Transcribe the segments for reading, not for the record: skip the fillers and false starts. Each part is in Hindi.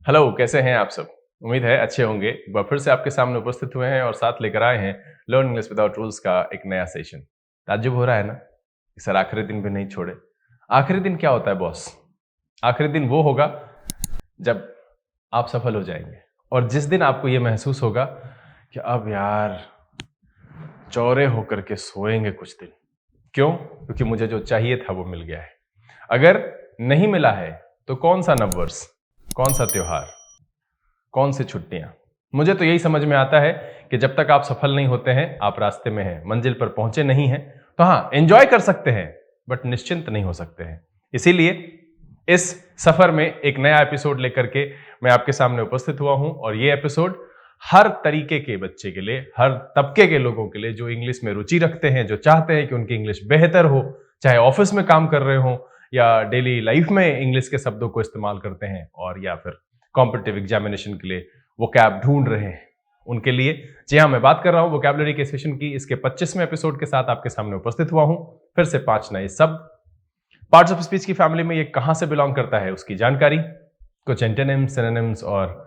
हेलो, कैसे हैं आप सब? उम्मीद है अच्छे होंगे। एक बार फिर से आपके सामने उपस्थित हुए हैं और साथ लेकर आए हैं लर्न इंग्लिश विदाउट रूल्स का एक नया सेशन। ताज्जुब हो रहा है ना कि सर आखिरी दिन भी नहीं छोड़े। आखिरी दिन क्या होता है बॉस? आखिरी दिन वो होगा जब आप सफल हो जाएंगे और जिस दिन आपको ये महसूस होगा कि अब यार चौरे होकर के सोएंगे कुछ दिन। क्यों? क्योंकि मुझे जो चाहिए था वो मिल गया है। अगर नहीं मिला है तो कौन सा नववर्ष, कौन सा त्योहार, कौन सी छुट्टियां? मुझे तो यही समझ में आता है कि जब तक आप सफल नहीं होते हैं, आप रास्ते में हैं, मंजिल पर पहुंचे नहीं हैं, तो हाँ, एंजॉय कर सकते हैं बट निश्चिंत नहीं हो सकते हैं। इसीलिए इस सफर में एक नया एपिसोड लेकर के मैं आपके सामने उपस्थित हुआ हूं और ये एपिसोड हर तरीके के बच्चे के लिए, हर तबके के लोगों के लिए जो इंग्लिश में रुचि रखते हैं, जो चाहते हैं कि उनकी इंग्लिश बेहतर हो, चाहे ऑफिस में काम कर रहे हो या डेली लाइफ में इंग्लिश के शब्दों को इस्तेमाल करते हैं और या फिर कॉम्पिटिटिव एग्जामिनेशन के लिए वोकैब ढूंढ रहे हैं उनके लिए। जी हाँ, मैं बात कर रहा हूं वोकैबुलरी के सेशन की। इसके 25वें एपिसोड के साथ आपके सामने उपस्थित हुआ हूं। फिर से 5 नए शब्द। पार्ट्स ऑफ स्पीच की फैमिली में ये कहां से बिलोंग करता है उसकी जानकारी, कुछ एंटोनिम्स, सिनोनिम्स और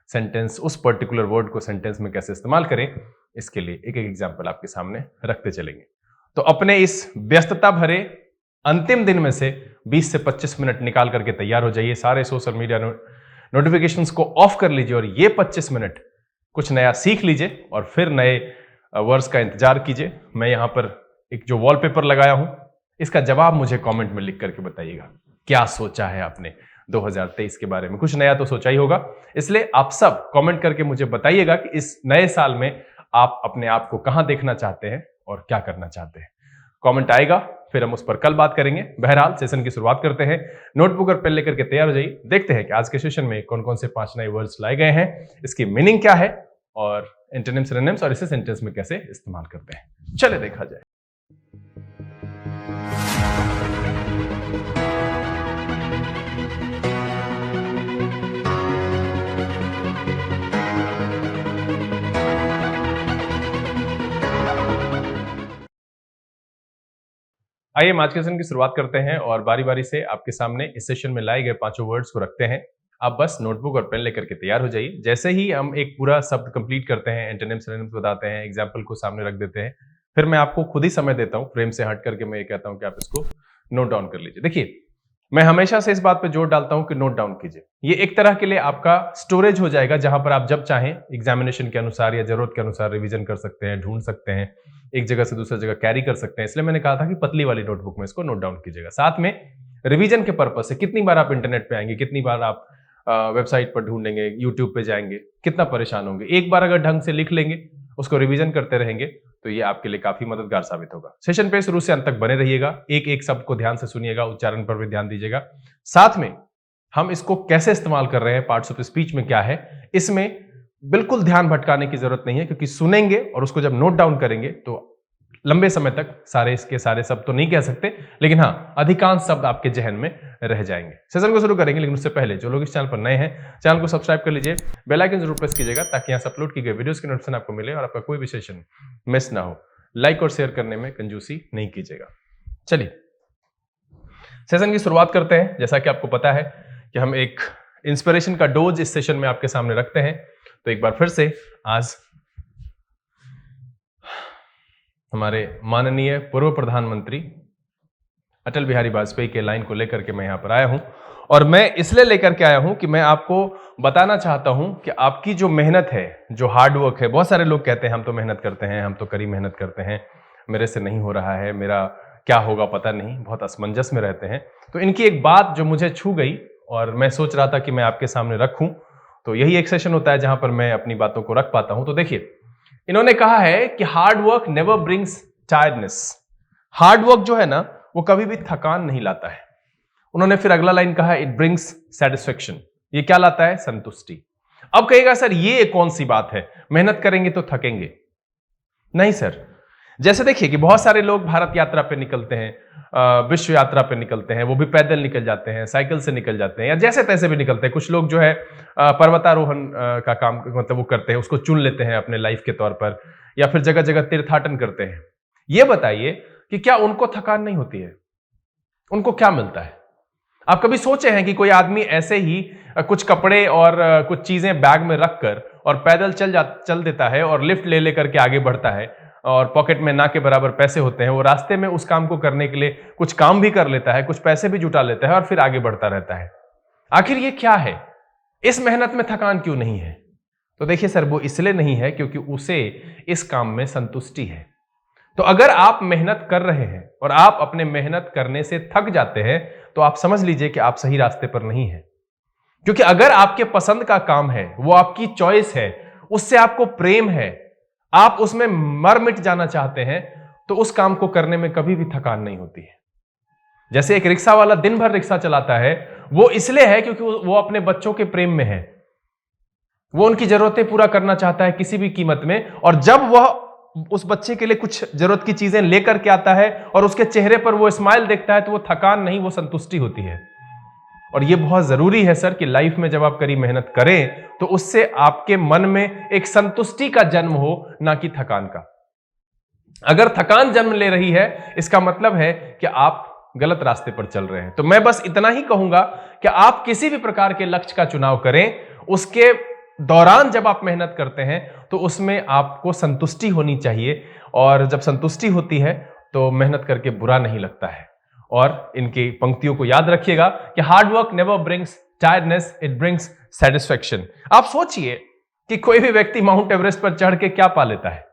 सेंटेंस, उस पर्टिकुलर वर्ड को सेंटेंस में कैसे इस्तेमाल करें, इसके लिए एक एक एग्जाम्पल आपके सामने रखते चलेंगे। तो अपने इस व्यस्तता भरे अंतिम दिन में से 20 से 25 मिनट निकाल करके तैयार हो जाइए। सारे सोशल मीडिया नोटिफिकेशंस को ऑफ कर लीजिए और ये 25 मिनट कुछ नया सीख लीजिए और फिर नए वर्ड्स का इंतजार कीजिए। मैं यहां पर एक जो वॉलपेपर लगाया हूं, इसका जवाब मुझे कमेंट में लिख करके बताइएगा। क्या सोचा है आपने 2023 के बारे में? कुछ नया तो सोचा ही होगा, इसलिए आप सब कमेंट करके मुझे बताइएगा कि इस नए साल में आप अपने आप को कहां देखना चाहते हैं और क्या करना चाहते हैं। कमेंट आएगा, फिर हम उस पर कल बात करेंगे। बहरहाल सेशन की शुरुआत करते हैं। नोटबुक और पेन लेकर के तैयार हो जाइए। देखते हैं कि आज के सेशन में कौन कौन से 5 नए वर्ड्स लाए गए हैं, इसकी मीनिंग क्या है और एंटोनिम्स, सिनोनिम्स और इसे सेंटेंस में कैसे इस्तेमाल करते हैं। चले देखा जाए। आइए हम आज के सेशन की शुरुआत करते हैं और बारी बारी से आपके सामने इस सेशन में लाए गए 5 वर्ड्स को रखते हैं। आप बस नोटबुक और पेन लेकर के तैयार हो जाइए। जैसे ही हम एक पूरा शब्द कंप्लीट करते हैं, एंटोनिम्स, सिनोनिम्स बताते हैं, एग्जाम्पल को सामने रख देते हैं, फिर मैं आपको खुद ही समय देता हूं, फ्रेम से हट करके मैं ये कहता हूं कि आप इसको नोट डाउन कर लीजिए। देखिए, मैं हमेशा से इस बात पे जोर डालता हूं कि नोट डाउन कीजिए। ये एक तरह के लिए आपका स्टोरेज हो जाएगा, जहां पर आप जब चाहें एग्जामिनेशन के अनुसार या जरूरत के अनुसार रिवीजन कर सकते हैं, ढूंढ सकते हैं, एक जगह से दूसरी जगह कैरी कर सकते हैं। इसलिए मैंने कहा था कि पतली वाली नोटबुक में इसको नोट डाउन कीजिएगा। साथ में रिवीजन के पर्पज से कितनी बार आप इंटरनेट पे आएंगे, कितनी बार आप वेबसाइट पर ढूंढेंगे, यूट्यूब पे जाएंगे, कितना परेशान होंगे। एक बार अगर ढंग से लिख लेंगे, उसको रिवीजन करते रहेंगे, तो ये आपके लिए काफी मददगार साबित होगा। सेशन पे शुरू से अंत तक बने रहिएगा। एक एक शब्द को ध्यान से सुनिएगा, उच्चारण पर भी ध्यान दीजिएगा। साथ में हम इसको कैसे इस्तेमाल कर रहे हैं, पार्ट्स ऑफ स्पीच में क्या है, इसमें बिल्कुल ध्यान भटकाने की जरूरत नहीं है, क्योंकि सुनेंगे और उसको जब नोट डाउन करेंगे तो लंबे समय तक सारे इसके सारे शब्द तो नहीं कह सकते, लेकिन हाँ, अधिकांश शब्द आपके जहन में रह जाएंगे। सेशन को शुरू करेंगे, लेकिन उससे पहले जो लोग इस चैनल पर नए हैं, चैनल को सब्सक्राइब कर लीजिए, बेल आइकन जरूर प्रेस कीजिएगा ताकि यहाँ से अपलोड की गई वीडियोस की नोटिफिकेशन आपको मिले और आपका कोई भी सेशन मिस ना हो। लाइक और शेयर करने में कंजूसी नहीं कीजिएगा। चलिए सेशन की शुरुआत करते हैं। जैसा कि आपको पता है कि हम एक इंस्पिरेशन का डोज इस सेशन में आपके सामने रखते हैं, तो एक बार फिर से आज हमारे माननीय पूर्व प्रधानमंत्री अटल बिहारी वाजपेयी के लाइन को लेकर के मैं यहां पर आया हूं और मैं इसलिए लेकर के आया हूं कि मैं आपको बताना चाहता हूं कि आपकी जो मेहनत है, जो हार्ड वर्क है, बहुत सारे लोग कहते हैं हम तो मेहनत करते हैं, हम तो कड़ी मेहनत करते हैं, मेरे से नहीं हो रहा है, मेरा क्या होगा पता नहीं, बहुत असमंजस में रहते हैं। तो इनकी एक बात जो मुझे छू गई और मैं सोच रहा था कि मैं आपके सामने रखूं, तो यही एक सेशन होता है जहां पर मैं अपनी बातों को रख पाता हूं। तो देखिए, इन्होंने कहा है कि hard work never brings tiredness. Hard work जो है ना, वो कभी भी थकान नहीं लाता है। उन्होंने फिर अगला लाइन कहा, इट ब्रिंग्स सेटिस्फेक्शन। ये क्या लाता है? संतुष्टि। अब कहेगा सर ये कौन सी बात है, मेहनत करेंगे तो थकेंगे? नहीं सर। जैसे देखिए कि बहुत सारे लोग भारत यात्रा पे निकलते हैं, विश्व यात्रा पे निकलते हैं, वो भी पैदल निकल जाते हैं, साइकिल से निकल जाते हैं या जैसे तैसे भी निकलते हैं। कुछ लोग जो है पर्वतारोहण का काम मतलब वो करते हैं, उसको चुन लेते हैं अपने लाइफ के तौर पर, या फिर जगह जगह तीर्थाटन करते हैं। ये बताइए कि क्या उनको थकान नहीं होती है? उनको क्या मिलता है? आप कभी सोचे हैं कि कोई आदमी ऐसे ही कुछ कपड़े और कुछ चीजें बैग में रखकर और पैदल चल देता है और लिफ्ट ले लेकर के आगे बढ़ता है और पॉकेट में ना के बराबर पैसे होते हैं, वो रास्ते में उस काम को करने के लिए कुछ काम भी कर लेता है, कुछ पैसे भी जुटा लेता है और फिर आगे बढ़ता रहता है। आखिर ये क्या है? इस मेहनत में थकान क्यों नहीं है? तो देखिए सर, वो इसलिए नहीं है क्योंकि उसे इस काम में संतुष्टि है। तो अगर आप मेहनत कर रहे हैं और आप अपने मेहनत करने से थक जाते हैं तो आप समझ लीजिए कि आप सही रास्ते पर नहीं हैं। क्योंकि अगर आपके पसंद का काम है, वो आपकी चॉइस है, उससे आपको प्रेम है, आप उसमें मर मिट जाना चाहते हैं, तो उस काम को करने में कभी भी थकान नहीं होती है। जैसे एक रिक्शा वाला दिन भर रिक्शा चलाता है, वो इसलिए है क्योंकि वो अपने बच्चों के प्रेम में है, वो उनकी जरूरतें पूरा करना चाहता है किसी भी कीमत में, और जब वह उस बच्चे के लिए कुछ जरूरत की चीजें लेकर के आता है और उसके चेहरे पर वो स्माइल देखता है, तो वो थकान नहीं, वो संतुष्टि होती है। और ये बहुत जरूरी है सर कि लाइफ में जब आप कड़ी मेहनत करें तो उससे आपके मन में एक संतुष्टि का जन्म हो, ना कि थकान का। अगर थकान जन्म ले रही है, इसका मतलब है कि आप गलत रास्ते पर चल रहे हैं। तो मैं बस इतना ही कहूंगा कि आप किसी भी प्रकार के लक्ष्य का चुनाव करें, उसके दौरान जब आप मेहनत करते हैं तो उसमें आपको संतुष्टि होनी चाहिए, और जब संतुष्टि होती है तो मेहनत करके बुरा नहीं लगता है। और इनकी पंक्तियों को याद रखिएगा कि hard work never brings tiredness, it brings satisfaction. आप सोचिए कि कोई भी व्यक्ति माउंट एवरेस्ट पर चढ़ के क्या पा लेता है?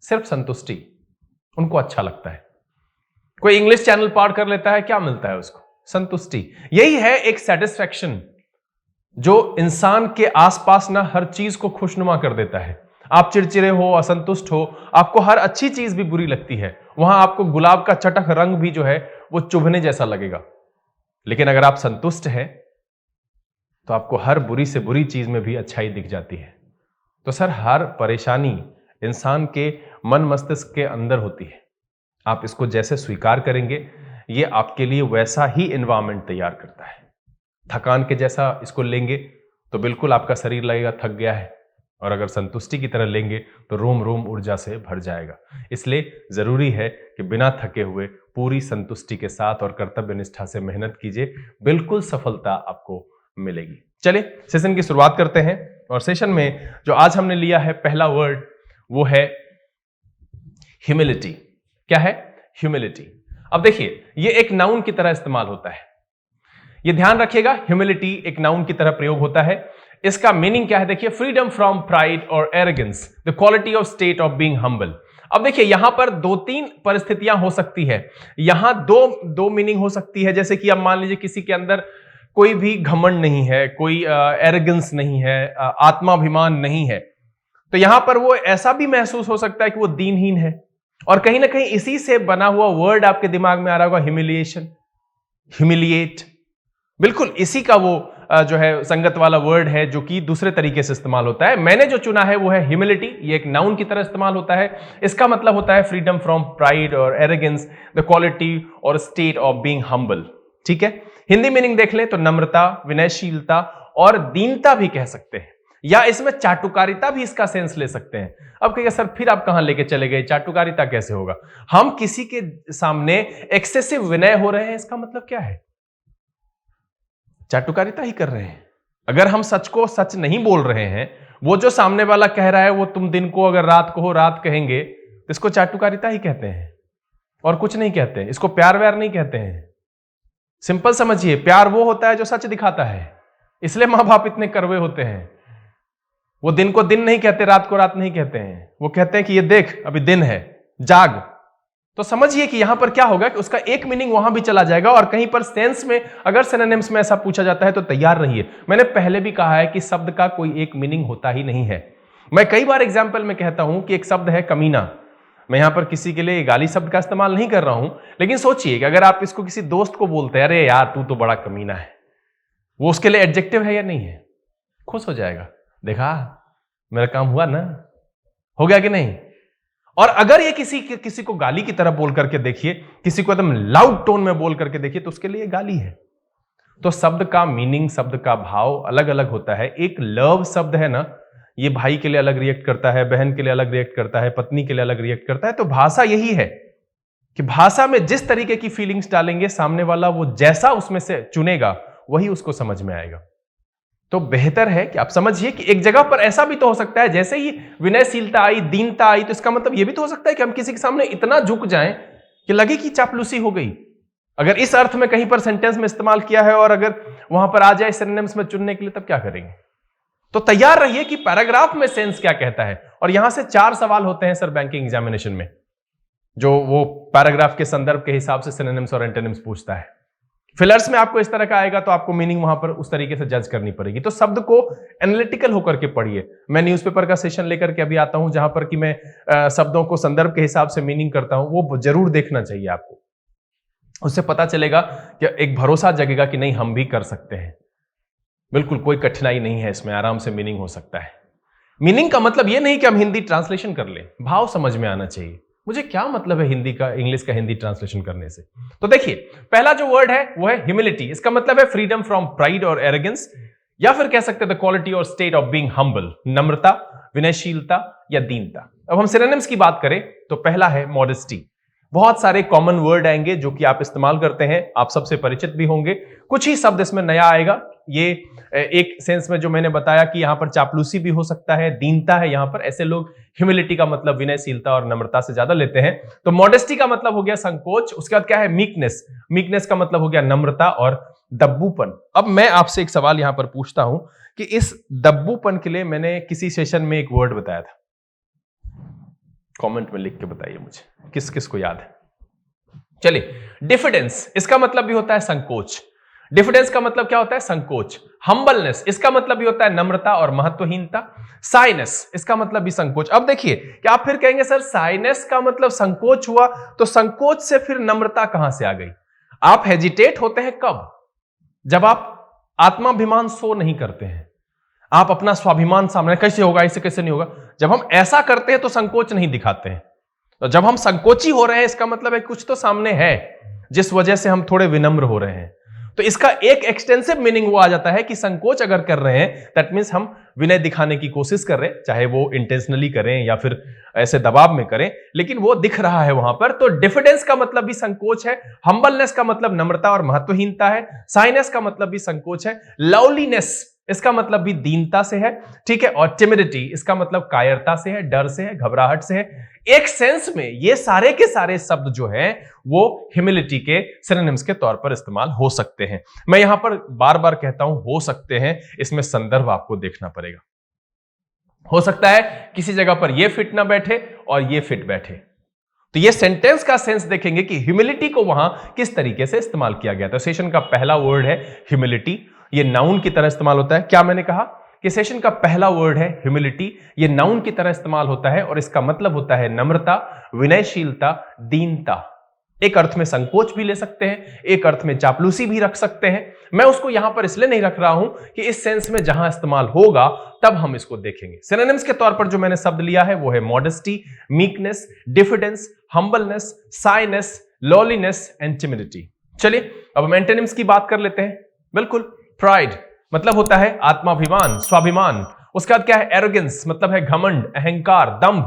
सिर्फ संतुष्टि, उनको अच्छा लगता है। कोई इंग्लिश चैनल पार कर लेता है, क्या मिलता है उसको? संतुष्टि। यही है एक सेटिस्फैक्शन जो इंसान के आसपास ना हर चीज को खुशनुमा कर देता है। आप चिड़चिड़े हो, असंतुष्ट हो, आपको हर अच्छी चीज भी बुरी लगती है, वहां आपको गुलाब का चटक रंग भी जो है वो चुभने जैसा लगेगा। लेकिन अगर आप संतुष्ट हैं तो आपको हर बुरी से बुरी चीज में भी अच्छाई दिख जाती है। तो सर, हर परेशानी इंसान के मन मस्तिष्क के अंदर होती है। आप इसको जैसे स्वीकार करेंगे, ये आपके लिए वैसा ही एनवायरनमेंट तैयार करता है। थकान के जैसा इसको लेंगे तो बिल्कुल आपका शरीर लगेगा थक गया है, और अगर संतुष्टि की तरह लेंगे तो रोम रोम ऊर्जा से भर जाएगा। इसलिए जरूरी है कि बिना थके हुए पूरी संतुष्टि के साथ और कर्तव्य निष्ठा से मेहनत कीजिए, बिल्कुल सफलता आपको मिलेगी। चलिए सेशन की शुरुआत करते हैं, और सेशन में जो आज हमने लिया है पहला वर्ड, वो है ह्यूमिलिटी। क्या है? ह्यूमिलिटी। अब देखिए, ये एक नाउन की तरह इस्तेमाल होता है, ये ध्यान रखिएगा। ह्यूमिलिटी एक नाउन की तरह प्रयोग होता है। इसका मीनिंग क्या है? देखिए, फ्रीडम फ्रॉम प्राइड और arrogance, the quality of state of being humble. अब देखिए, यहां पर दो तीन परिस्थितियां हो सकती है। यहां दो मीनिंग हो सकती है। जैसे कि अब मान लीजिए किसी के अंदर कोई भी घमंड नहीं है, कोई एरोगेंस नहीं है, आत्माभिमान नहीं है, तो यहां पर वो ऐसा भी महसूस हो सकता है कि वो दीनहीन है। और कहीं ना कहीं इसी से बना हुआ वर्ड आपके दिमाग में आ रहा होगा, ह्यूमिलिएशन, ह्यूमिलिएट। बिल्कुल इसी का वो जो है संगत वाला वर्ड है, जो कि दूसरे तरीके से इस्तेमाल होता है। मैंने जो चुना है वो है ह्यूमिलिटी। ये एक नाउन की तरह इस्तेमाल होता है। इसका मतलब होता है फ्रीडम फ्रॉम प्राइड और एरोगेंस, द क्वालिटी और स्टेट ऑफ बीइंग हम्बल। ठीक है, हिंदी मीनिंग देख लें तो नम्रता, विनयशीलता और दीनता भी कह सकते हैं, या इसमें चाटुकारिता भी इसका सेंस ले सकते हैं। अब कहिए सर, फिर आप कहां लेके चले गए? चाटुकारिता कैसे होगा? हम किसी के सामने एक्सेसिव विनय हो रहे हैं, इसका मतलब क्या है? चाटुकारिता ही कर रहे हैं। अगर हम सच को सच नहीं बोल रहे हैं, वो जो सामने वाला कह रहा है वो तुम दिन को अगर रात को हो रात कहेंगे, तो इसको चाटुकारिता ही कहते हैं, और कुछ नहीं कहते हैं। इसको प्यार व्यार नहीं कहते हैं। सिंपल समझिए, प्यार वो होता है जो सच दिखाता है। इसलिए मां बाप इतने कड़वे होते हैं। वो दिन को दिन नहीं कहते, रात को रात नहीं कहते हैं। वो कहते हैं कि ये देख, अभी दिन है, जाग। तो समझिए कि यहां पर क्या होगा कि उसका एक मीनिंग वहां भी चला जाएगा, और कहीं पर सेंस में अगर सिनोनिम्स में ऐसा पूछा जाता है तो तैयार रहिए। मैंने पहले भी कहा है कि शब्द का कोई एक मीनिंग होता ही नहीं है। मैं कई बार एग्जाम्पल में कहता हूं कि एक शब्द है कमीना। मैं यहां पर किसी के लिए गाली शब्द का इस्तेमाल नहीं कर रहा हूं, लेकिन सोचिए कि अगर आप इसको किसी दोस्त को बोलते हैं, अरे यार तू तो बड़ा कमीना है, वो उसके लिए एडजेक्टिव है या नहीं है? खुश हो जाएगा, देखा मेरा काम हुआ ना, हो गया कि नहीं? और अगर ये किसी को गाली की तरह बोल करके देखिए, किसी को एकदम लाउड टोन में बोल करके देखिए, तो उसके लिए गाली है। तो शब्द का मीनिंग, शब्द का भाव अलग अलग होता है। एक लव शब्द है ना, ये भाई के लिए अलग रिएक्ट करता है, बहन के लिए अलग रिएक्ट करता है, पत्नी के लिए अलग रिएक्ट करता है। तो भाषा यही है कि भाषा में जिस तरीके की फीलिंग्स डालेंगे सामने वाला वो जैसा उसमें से चुनेगा वही उसको समझ में आएगा। तो बेहतर है कि आप समझिए कि एक जगह पर ऐसा भी तो हो सकता है, जैसे ही विनयशीलता आई, दीनता आई, तो इसका मतलब यह भी तो हो सकता है कि हम किसी के सामने इतना झुक जाएं कि लगे कि चापलूसी हो गई। अगर इस अर्थ में कहीं पर सेंटेंस में इस्तेमाल किया है और अगर वहां पर आ जाए सिनोनिम्स में चुनने के लिए, तब क्या करेंगे? तो तैयार रहिए कि पैराग्राफ में सेंस क्या कहता है। और यहां से 4 सवाल होते हैं सर बैंकिंग एग्जामिनेशन में, जो वो पैराग्राफ के संदर्भ के हिसाब से सिनोनिम्स और एंटोनिम्स पूछता है। फिलर्स में आपको इस तरह का आएगा तो आपको मीनिंग वहां पर उस तरीके से जज करनी पड़ेगी। तो शब्द को एनालिटिकल होकर के पढ़िए। मैं न्यूज़पेपर का सेशन लेकर के अभी आता हूं जहां पर कि मैं शब्दों को संदर्भ के हिसाब से मीनिंग करता हूं, वो जरूर देखना चाहिए आपको। उससे पता चलेगा कि एक भरोसा जगेगा कि नहीं हम भी कर सकते हैं, बिल्कुल कोई कठिनाई नहीं है इसमें, आराम से मीनिंग हो सकता है। मीनिंग का मतलब यह नहीं कि हम हिंदी ट्रांसलेशन कर लें, भाव समझ में आना चाहिए। मुझे क्या मतलब है हिंदी का इंग्लिश का हिंदी ट्रांसलेशन करने से? तो देखिए, पहला जो वर्ड है वो है ह्यूमिलिटी। इसका मतलब है फ्रीडम फ्रॉम प्राइड और एरोगेंस, या फिर कह सकते हैं द क्वालिटी और स्टेट ऑफ बीइंग हम्बल, नम्रता, विनयशीलता या दीनता। अब हम सिनोनिम्स की बात करें तो पहला है मॉडेस्टी। बहुत सारे कॉमन वर्ड आएंगे जो कि आप इस्तेमाल करते हैं, आप सबसे परिचित भी होंगे। कुछ ही शब्द इसमें नया आएगा। ये एक सेंस में जो मैंने बताया कि यहां पर चापलूसी भी हो सकता है, दीनता है यहां पर, ऐसे लोग ह्यूमिलिटी का मतलब विनयशीलता और नम्रता से ज्यादा लेते हैं। तो मॉडेस्टी का मतलब हो गया संकोच। उसके बाद क्या है? मीकनेस। मीकनेस का मतलब हो गया नम्रता और दब्बूपन। अब मैं आपसे एक सवाल यहां पर पूछता हूं कि इस दब्बूपन के लिए मैंने किसी सेशन में एक वर्ड बताया था, कमेंट में लिख के बताइए मुझे किस किस को याद है। चलिए, डिफिडेंस, इसका मतलब भी होता है संकोच। डिफिडेंस का मतलब क्या होता है? संकोच। हम्बलनेस, इसका मतलब भी होता है नम्रता और महत्वहीनता। साइनेस, इसका मतलब भी संकोच। अब देखिए कि आप फिर कहेंगे सर साइनेस का मतलब संकोच हुआ, तो संकोच से फिर नम्रता कहां से आ गई? आप हेजिटेट होते हैं कब? जब आप आत्माभिमान शो नहीं करते हैं, आप अपना स्वाभिमान सामने, कैसे होगा, ऐसे कैसे नहीं होगा, जब हम ऐसा करते हैं तो संकोच नहीं दिखाते हैं। तो जब हम संकोची हो रहे हैं इसका मतलब है कुछ तो सामने है जिस वजह से हम थोड़े विनम्र हो रहे हैं। तो इसका एक एक्सटेंसिव मीनिंग वो आ जाता है कि संकोच अगर कर रहे हैं दैट मींस हम विनय दिखाने की कोशिश कर रहे हैं, चाहे वो इंटेंशनली करें या फिर ऐसे दबाव में करें, लेकिन वो दिख रहा है वहां पर। तो डिफिडेंस का मतलब भी संकोच है, हम्बलनेस का मतलब नम्रता और महत्वहीनता है, साइनेस का मतलब भी संकोच है, लवलीनेस इसका मतलब भी दीनता से है, ठीक है, और टिमिडिटी इसका मतलब कायरता से है, डर से है, घबराहट से है। एक सेंस में ये सारे के सारे शब्द जो हैं वो ह्यूमिलिटी के सिनोनिम्स के तौर पर इस्तेमाल हो सकते हैं। मैं यहां पर बार बार कहता हूं हो सकते हैं, इसमें संदर्भ आपको देखना पड़ेगा। हो सकता है किसी जगह पर ये फिट ना बैठे और ये फिट बैठे, तो ये सेंटेंस का सेंस देखेंगे कि ह्यूमिलिटी को वहां किस तरीके से इस्तेमाल किया गया था। सेशन का पहला वर्ड है ह्यूमिलिटी, ये नाउन की तरह इस्तेमाल होता है। क्या मैंने कहा कि सेशन का पहला वर्ड है ह्यूमिलिटी, ये नाउन की तरह इस्तेमाल होता है और इसका मतलब होता है नम्रता, विनयशीलता, दीनता। एक अर्थ में संकोच भी ले सकते हैं, एक अर्थ में चापलूसी भी रख सकते हैं। मैं उसको यहां पर इसलिए नहीं रख रहा हूं कि इस सेंस में जहां इस्तेमाल होगा तब हम इसको देखेंगे। सिनोनिम्स के तौर पर जो मैंने शब्द लिया है वो है modesty, meekness, diffidence, humbleness, shyness, lowliness and timidity. चलिए अब हम एंटोनिम्स की बात कर लेते हैं। बिल्कुल, प्राइड मतलब होता है आत्माभिमान, स्वाभिमान। उसके बाद क्या है? एरोगेंस मतलब है घमंड, अहंकार, दंभ।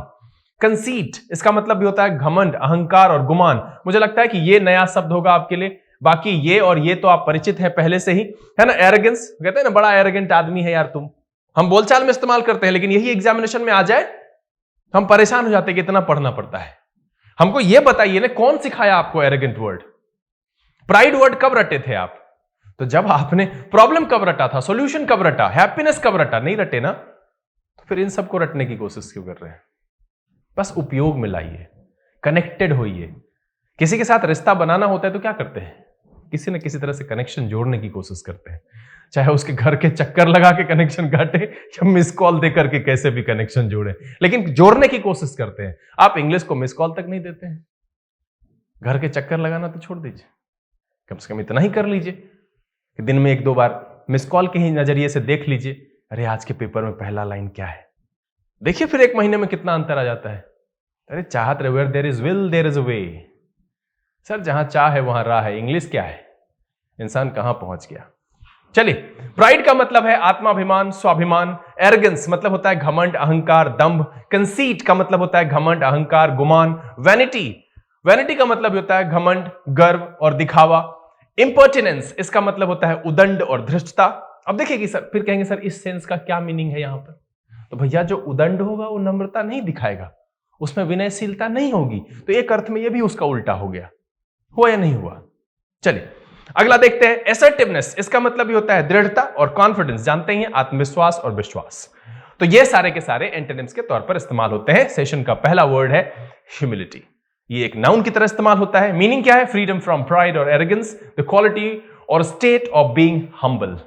कंसीट इसका मतलब भी होता है घमंड, अहंकार और गुमान। मुझे लगता है कि ये नया शब्द होगा आपके लिए, बाकी ये और ये तो आप परिचित हैं पहले से ही, है ना। एरोगेंस कहते हैं ना, बड़ा एरोगेंट आदमी है यार तुम, हम बोलचाल में इस्तेमाल करते हैं, लेकिन यही एग्जामिनेशन में आ जाए हम परेशान हो जाते हैं कि इतना पढ़ना पड़ता है। हमको ये बताइए ना, कौन सिखाया आपको एरोगेंट वर्ड? प्राइड वर्ड कब रटे थे आप? तो जब आपने प्रॉब्लम कब रटा था, सॉल्यूशन कब रटा, हैप्पीनेस कब रटा? नहीं रटे ना, तो फिर इन सबको रटने की कोशिश क्यों कर रहे हैं? बस उपयोग में लाइए, कनेक्टेड होइए। किसी के साथ रिश्ता बनाना होता है तो क्या करते हैं? किसी न किसी तरह से कनेक्शन जोड़ने की कोशिश करते हैं, चाहे उसके घर के चक्कर लगा के कनेक्शन काटे या मिस कॉल देकर के कैसे भी कनेक्शन जोड़े, लेकिन जोड़ने की कोशिश करते हैं। आप इंग्लिश को मिस कॉल तक नहीं देते हैं, घर के चक्कर लगाना तो छोड़ दीजिए, कम से कम इतना ही कर लीजिए कि दिन में 1-2 बार मिस कॉल के ही नजरिए से देख लीजिए, अरे आज के पेपर में पहला लाइन क्या है। देखिए फिर 1 महीने में कितना अंतर आ जाता है। अरे चाहत रहे, where there is will there is a way. Sir जहां चाह है वहां राह है, इंग्लिश क्या है, इंसान कहां पहुंच गया। चलिए, प्राइड का मतलब है आत्माभिमान, स्वाभिमान। एरोगेंस मतलब होता है घमंड, अहंकार, दंभ। कंसीट का मतलब होता है घमंड, अहंकार, गुमान। वैनिटी, वैनिटी का मतलब होता है घमंड, गर्व और दिखावा। इंपर्टिनेंस इसका मतलब होता है उदंड और धृष्टता। अब देखिए कि सर फिर कहेंगे सर इस सेंस का क्या मीनिंग है यहां पर? तो भैया जो उदंड होगा वो नम्रता नहीं दिखाएगा, उसमें विनयशीलता नहीं होगी, तो एक अर्थ में ये भी उसका उल्टा हो गया। हुआ या नहीं हुआ? चलिए अगला देखते हैं। एसर्टिवनेस इसका मतलब भी होता है दृढ़ता, और कॉन्फिडेंस जानते ही हैं आत्मविश्वास और विश्वास। तो ये सारे के सारे एंटोनिम्स के तौर पर इस्तेमाल होते हैं। सेशन का पहला वर्ड है ह्यूमिलिटी। ये एक नाउन की तरह इस्तेमाल होता है। मीनिंग क्या है? फ्रीडम फ्रॉम प्राइड और एरोगेंस, द क्वालिटी और स्टेट ऑफ बीइंग हम्बल।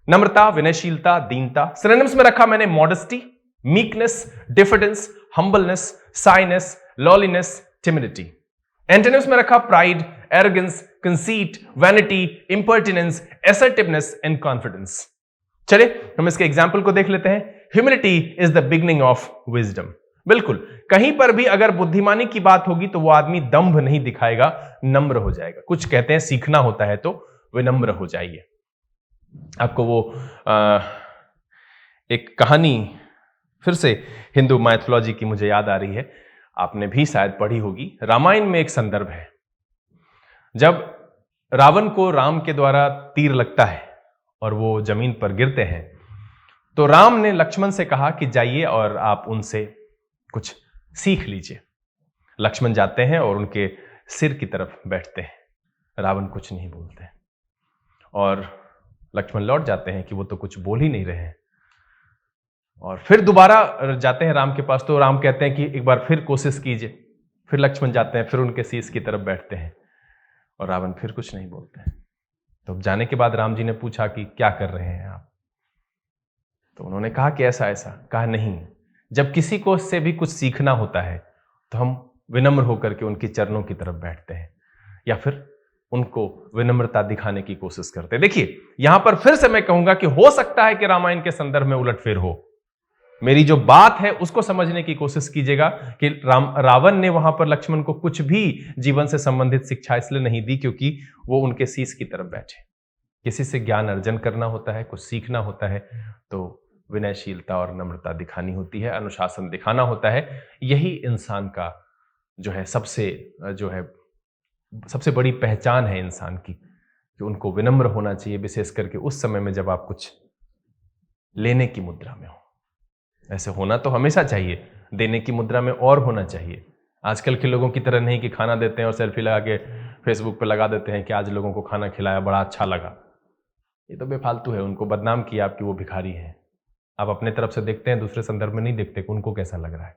नम्रता, विनयशीलता, दीनता। सिनोनिम्स में रखा मैंने modesty, meekness, diffidence, humbleness, shyness, lowliness, timidity. Antonyms में रखा pride, arrogance, conceit, vanity, impertinence, assertiveness and confidence. चलिए हम इसके एग्जाम्पल को देख लेते हैं। Humility is the beginning of wisdom. बिल्कुल, कहीं पर भी अगर बुद्धिमानी की बात होगी तो वो आदमी दंभ नहीं दिखाएगा, नम्र हो जाएगा। कुछ कहते हैं सीखना होता है तो विनम्र हो जाइए। आपको वो एक कहानी फिर से हिंदू माइथोलॉजी की मुझे याद आ रही है, आपने भी शायद पढ़ी होगी। रामायण में एक संदर्भ है जब रावण को राम के द्वारा तीर लगता है और वो जमीन पर गिरते हैं, तो राम ने लक्ष्मण से कहा कि जाइए और आप उनसे कुछ सीख लीजिए। लक्ष्मण जाते हैं और उनके सिर की तरफ बैठते हैं। रावण कुछ नहीं बोलते और लक्ष्मण लौट जाते हैं कि वो तो कुछ बोल ही नहीं रहे हैं। और फिर दोबारा जाते हैं राम के पास, तो राम कहते हैं कि एक बार फिर कोशिश कीजिए। फिर लक्ष्मण जाते हैं, फिर उनके शीश की तरफ बैठते हैं और रावण फिर कुछ नहीं बोलते हैं। तो जाने के बाद राम जी ने पूछा कि क्या कर रहे हैं आप? तो उन्होंने कहा कि ऐसा ऐसा। कहा नहीं, जब किसी को से भी कुछ सीखना होता है तो हम विनम्र होकर के उनके चरणों की तरफ बैठते हैं या फिर उनको विनम्रता दिखाने की कोशिश करते हैं। देखिए यहां पर फिर से मैं कहूंगा कि हो सकता है कि रामायण के संदर्भ में उलटफेर हो। मेरी जो बात है उसको समझने की कोशिश कीजिएगा कि रावण ने वहां पर लक्ष्मण को कुछ भी जीवन से संबंधित शिक्षा इसलिए नहीं दी क्योंकि वो उनके शीश की तरफ बैठे। किसी से ज्ञान अर्जन करना होता है, कुछ सीखना होता है तो विनयशीलता और नम्रता दिखानी होती है, अनुशासन दिखाना होता है। यही इंसान का जो है सबसे बड़ी पहचान है इंसान की, कि उनको विनम्र होना चाहिए, विशेष करके उस समय में जब आप कुछ लेने की मुद्रा में हो। ऐसे होना तो हमेशा चाहिए, देने की मुद्रा में और होना चाहिए। आजकल के लोगों की तरह नहीं कि खाना देते हैं और सेल्फी लगा के फेसबुक पर लगा देते हैं कि आज लोगों को खाना खिलाया, बड़ा अच्छा लगा। ये तो बेफालतू है। उनको बदनाम किया आप कि वो भिखारी हैं। आप अपने तरफ से देखते हैं, दूसरे संदर्भ में नहीं देखते कि उनको कैसा लग रहा है।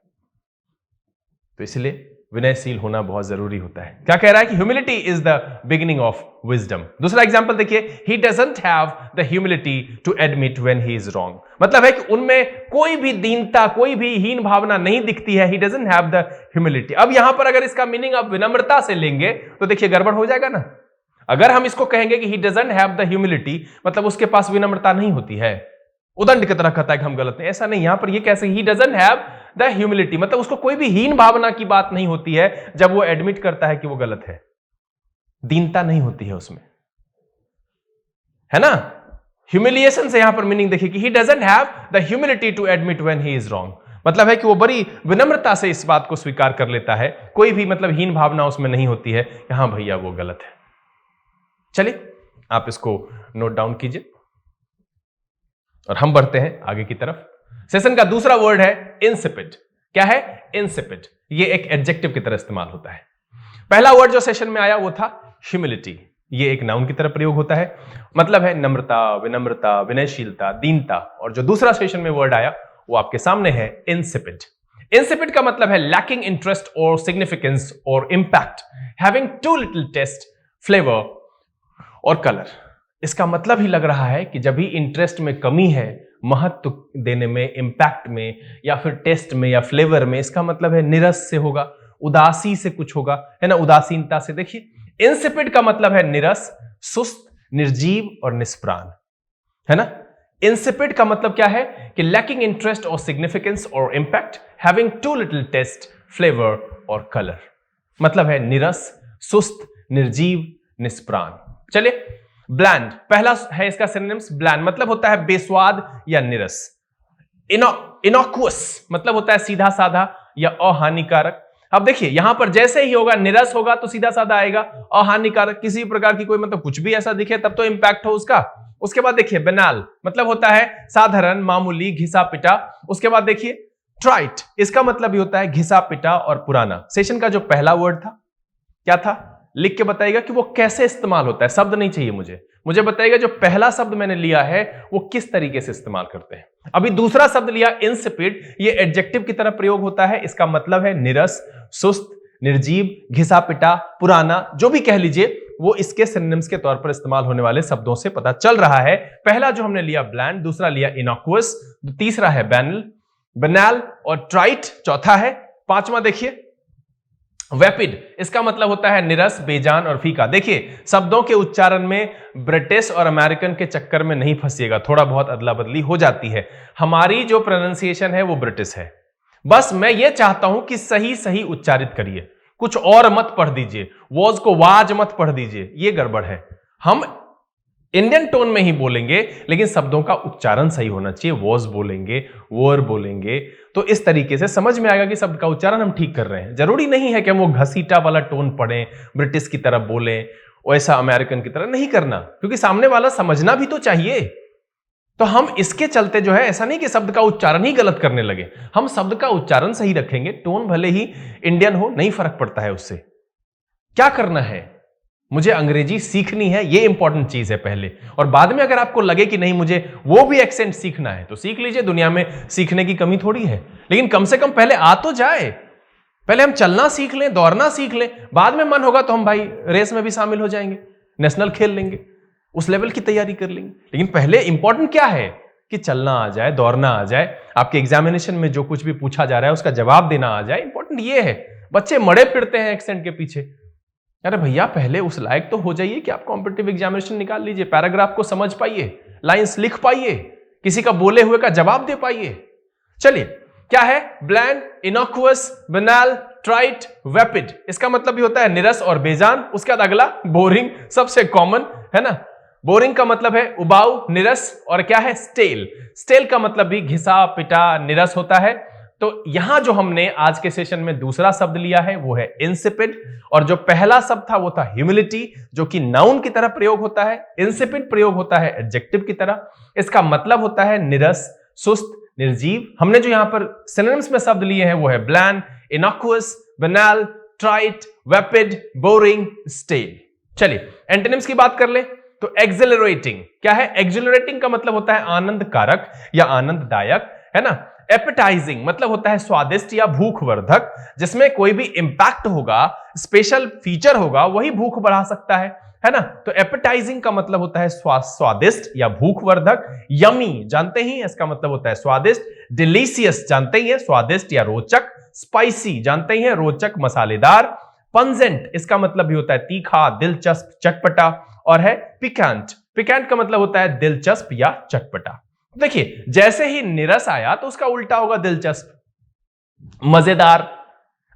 तो इसलिए विनयशील होना बहुत जरूरी होता है। क्या कह रहा है कि humility is the beginning of wisdom. दूसरा एग्जांपल देखिए, he doesn't have the humility to admit when he is wrong. मतलब है कि उनमें कोई भी दीनता, कोई भी हीन भावना नहीं दिखती है। ही डजंट हैव द ह्यूमिलिटी। अब यहां पर अगर इसका मीनिंग आप विनम्रता से लेंगे तो देखिए गड़बड़ हो जाएगा ना। अगर हम इसको कहेंगे कि he doesn't have the humility, मतलब उसके पास विनम्रता नहीं होती है, उदंड की तरह कहता है कि हम गलत हैं। ऐसा नहीं, यहां पर ये कैसे ही डजंट हैव द ह्यूमिलिटी, मतलब उसको कोई भी हीन भावना की बात नहीं होती है जब वो एडमिट करता है कि वो गलत है। दीनता नहीं होती है उसमें, है ना। ह्यूमिलिएशन से यहां पर मीनिंग देखिए कि he doesn't have the humility to admit when he is wrong. मतलब है कि वो बड़ी विनम्रता से इस बात को स्वीकार कर लेता है, कोई भी मतलब हीन भावना उसमें नहीं होती है कि हाँ भैया वो गलत है। चलिए आप इसको नोट डाउन कीजिए और हम बढ़ते हैं आगे की तरफ। सेशन का दूसरा वर्ड है इंसिपिड। क्या है? इंसिपिड। ये एक एडजेक्टिव की तरह इस्तेमाल होता है। पहला वर्ड जो सेशन में आया वो था ह्यूमिलिटी। ये एक नाउन की तरह प्रयोग होता है, मतलब है नम्रता, विनम्रता, विनयशीलता, दीनता। और जो दूसरा सेशन में वर्ड आया वो आपके सामने है इंसिपिड। इंसिपिड का मतलब है लैकिंग इंटरेस्ट और सिग्निफिकेंस और impact, having too little taste, flavour और कलर। इसका मतलब ही लग रहा है कि जब भी इंटरेस्ट में कमी है, महत्व देने में, इंपैक्ट में, या फिर टेस्ट में या फ्लेवर में, इसका मतलब है निरस से होगा, उदासी से कुछ होगा, है ना, उदासीनता से। देखिए इंसिपिड का मतलब है निरस, सुस्त, निर्जीव और निष्प्राण, है ना। इंसिपिड का मतलब क्या है कि लैकिंग इंटरेस्ट और सिग्निफिकेंस और impact, having too little taste, flavour और कलर। मतलब है निरस, सुस्त, निर्जीव, निष्प्राण। चलिए ब्लैंड पहला है इसका सिनोनिम्स। ब्लैंड मतलब होता है बेस्वाद या निरस। इनॉक्युअस मतलब होता है सीधा साधा या अहानिकारक। अब देखिए यहां पर जैसे ही होगा निरस होगा तो सीधा साधा आएगा, अहानिकारक, किसी प्रकार की कोई मतलब कुछ भी ऐसा दिखे तब तो इंपैक्ट हो उसका। उसके बाद देखिए बेनाल मतलब होता है साधारण, मामूली, घिसा पिटा। उसके बाद देखिए ट्राइट, इसका मतलब भी होता है घिसा पिटा और पुराना। सेशन का जो पहला वर्ड था क्या था, लिख के बताइएगा कि वो कैसे इस्तेमाल होता है, शब्द नहीं चाहिए मुझे बताइएगा जो पहला शब्द मैंने लिया है वो किस तरीके से इस्तेमाल करते हैं। अभी दूसरा शब्द लिया इंसिपिड, ये एडजेक्टिव की तरह प्रयोग होता है, इसका मतलब है निरस, सुस्त, निर्जीव, घिसा पिटा, पुराना, जो भी कह लीजिए वो इसके सिनोनिम्स के तौर पर इस्तेमाल होने वाले शब्दों से पता चल रहा है। पहला जो हमने लिया ब्लैंड, दूसरा लिया इनॉक्वस, तीसरा है बनैल और ट्राइट चौथा है। पांचवा देखिए वेपिड, इसका मतलब होता है निरस, बेजान और फीका। देखिए शब्दों के उच्चारण में ब्रिटिश और अमेरिकन के चक्कर में नहीं फंसिएगा, थोड़ा बहुत अदला बदली हो जाती है। हमारी जो प्रोनाउंसिएशन है वो ब्रिटिश है, बस मैं ये चाहता हूं कि सही सही उच्चारित करिए, कुछ और मत पढ़ दीजिए, वॉज को वाज मत पढ़ दीजिए, ये गड़बड़ है। हम इंडियन टोन में ही बोलेंगे लेकिन शब्दों का उच्चारण सही होना चाहिए, वॉज बोलेंगे, वोर बोलेंगे, तो इस तरीके से समझ में आएगा कि शब्द का उच्चारण हम ठीक कर रहे हैं। जरूरी नहीं है कि हम वो घसीटा वाला टोन पढ़ें, ब्रिटिश की तरह बोलें, वैसा अमेरिकन की तरह नहीं करना, क्योंकि सामने वाला समझना भी तो चाहिए। तो हम इसके चलते जो है ऐसा नहीं कि शब्द का उच्चारण ही गलत करने लगे, हम शब्द का उच्चारण सही रखेंगे, टोन भले ही इंडियन हो नहीं फर्क पड़ता है उससे। क्या करना है, मुझे अंग्रेजी सीखनी है, ये इंपॉर्टेंट चीज है पहले, और बाद में अगर आपको लगे कि नहीं मुझे वो भी एक्सेंट सीखना है तो सीख लीजिए, दुनिया में सीखने की कमी थोड़ी है। लेकिन कम से कम पहले आ तो जाए, पहले हम चलना सीख लें, दौड़ना सीख लें, बाद में मन होगा तो हम भाई रेस में भी शामिल हो जाएंगे, नेशनल खेल लेंगे, उस लेवल की तैयारी कर लेंगे। लेकिन पहले इंपॉर्टेंट क्या है कि चलना आ जाए, दौड़ना आ जाए, आपके एग्जामिनेशन में जो कुछ भी पूछा जा रहा है उसका जवाब देना आ जाए, इंपॉर्टेंट ये है। बच्चे मड़े फिरते हैं एक्सेंट के पीछे, अरे भैया पहले उस लायक तो हो जाइए कि आप कॉम्पिटिटिव एग्जामिनेशन निकाल लीजिए, पैराग्राफ को समझ पाइए, लाइंस लिख पाइए, किसी का बोले हुए का जवाब दे पाइए। चलिए क्या है, ब्लैंड, इनॉक्वस, बनैल, ट्राइट, वेपिड, इसका मतलब भी होता है निरस और बेजान। उसके बाद अगला बोरिंग, सबसे कॉमन है ना, बोरिंग का मतलब है उबाऊ, निरस, और क्या है स्टेल, स्टेल का मतलब भी घिसा पिटा निरस होता है। तो यहां जो हमने आज के सेशन में दूसरा शब्द लिया है वो है इंसिपिड, और जो पहला शब्द था वो था ह्यूमिलिटी, जो कि नाउन की तरह प्रयोग होता है, इंसिपिड प्रयोग होता है एडजेक्टिव की तरह। इसका मतलब होता है निरस, सुस्त, निर्जीव। हमने जो यहां पर सिनोनिम्स में शब्द लिए हैं वो है bland, innocuous, banal, trite, vapid, boring, stele. चलिए एंटोनिम्स की बात कर ले तो एक्सिलरेटिंग, क्या है, एक्सिलरेटिंग का मतलब होता है आनंदकारक या आनंददायक, है ना। एपेटाइजिंग मतलब होता है स्वादिष्ट या भूखवर्धक, जिसमें कोई भी इंपैक्ट होगा, स्पेशल फीचर होगा, वही भूख बढ़ा सकता है ना। तो एपेटाइजिंग का मतलब होता है स्वादिष्ट या भूखवर्धक। यमी जानते ही इसका मतलब होता है स्वादिष्ट। डिलीशियस जानते ही है स्वादिष्ट या रोचक। स्पाइसी जानते ही है रोचक, मसालेदार। पंजेंट इसका मतलब भी होता है तीखा, दिलचस्प, चटपटा। और है पिकेंट, पिकेंट का मतलब होता है दिलचस्प या चटपटा। देखिए जैसे ही निरस आया तो उसका उल्टा होगा दिलचस्प, मजेदार।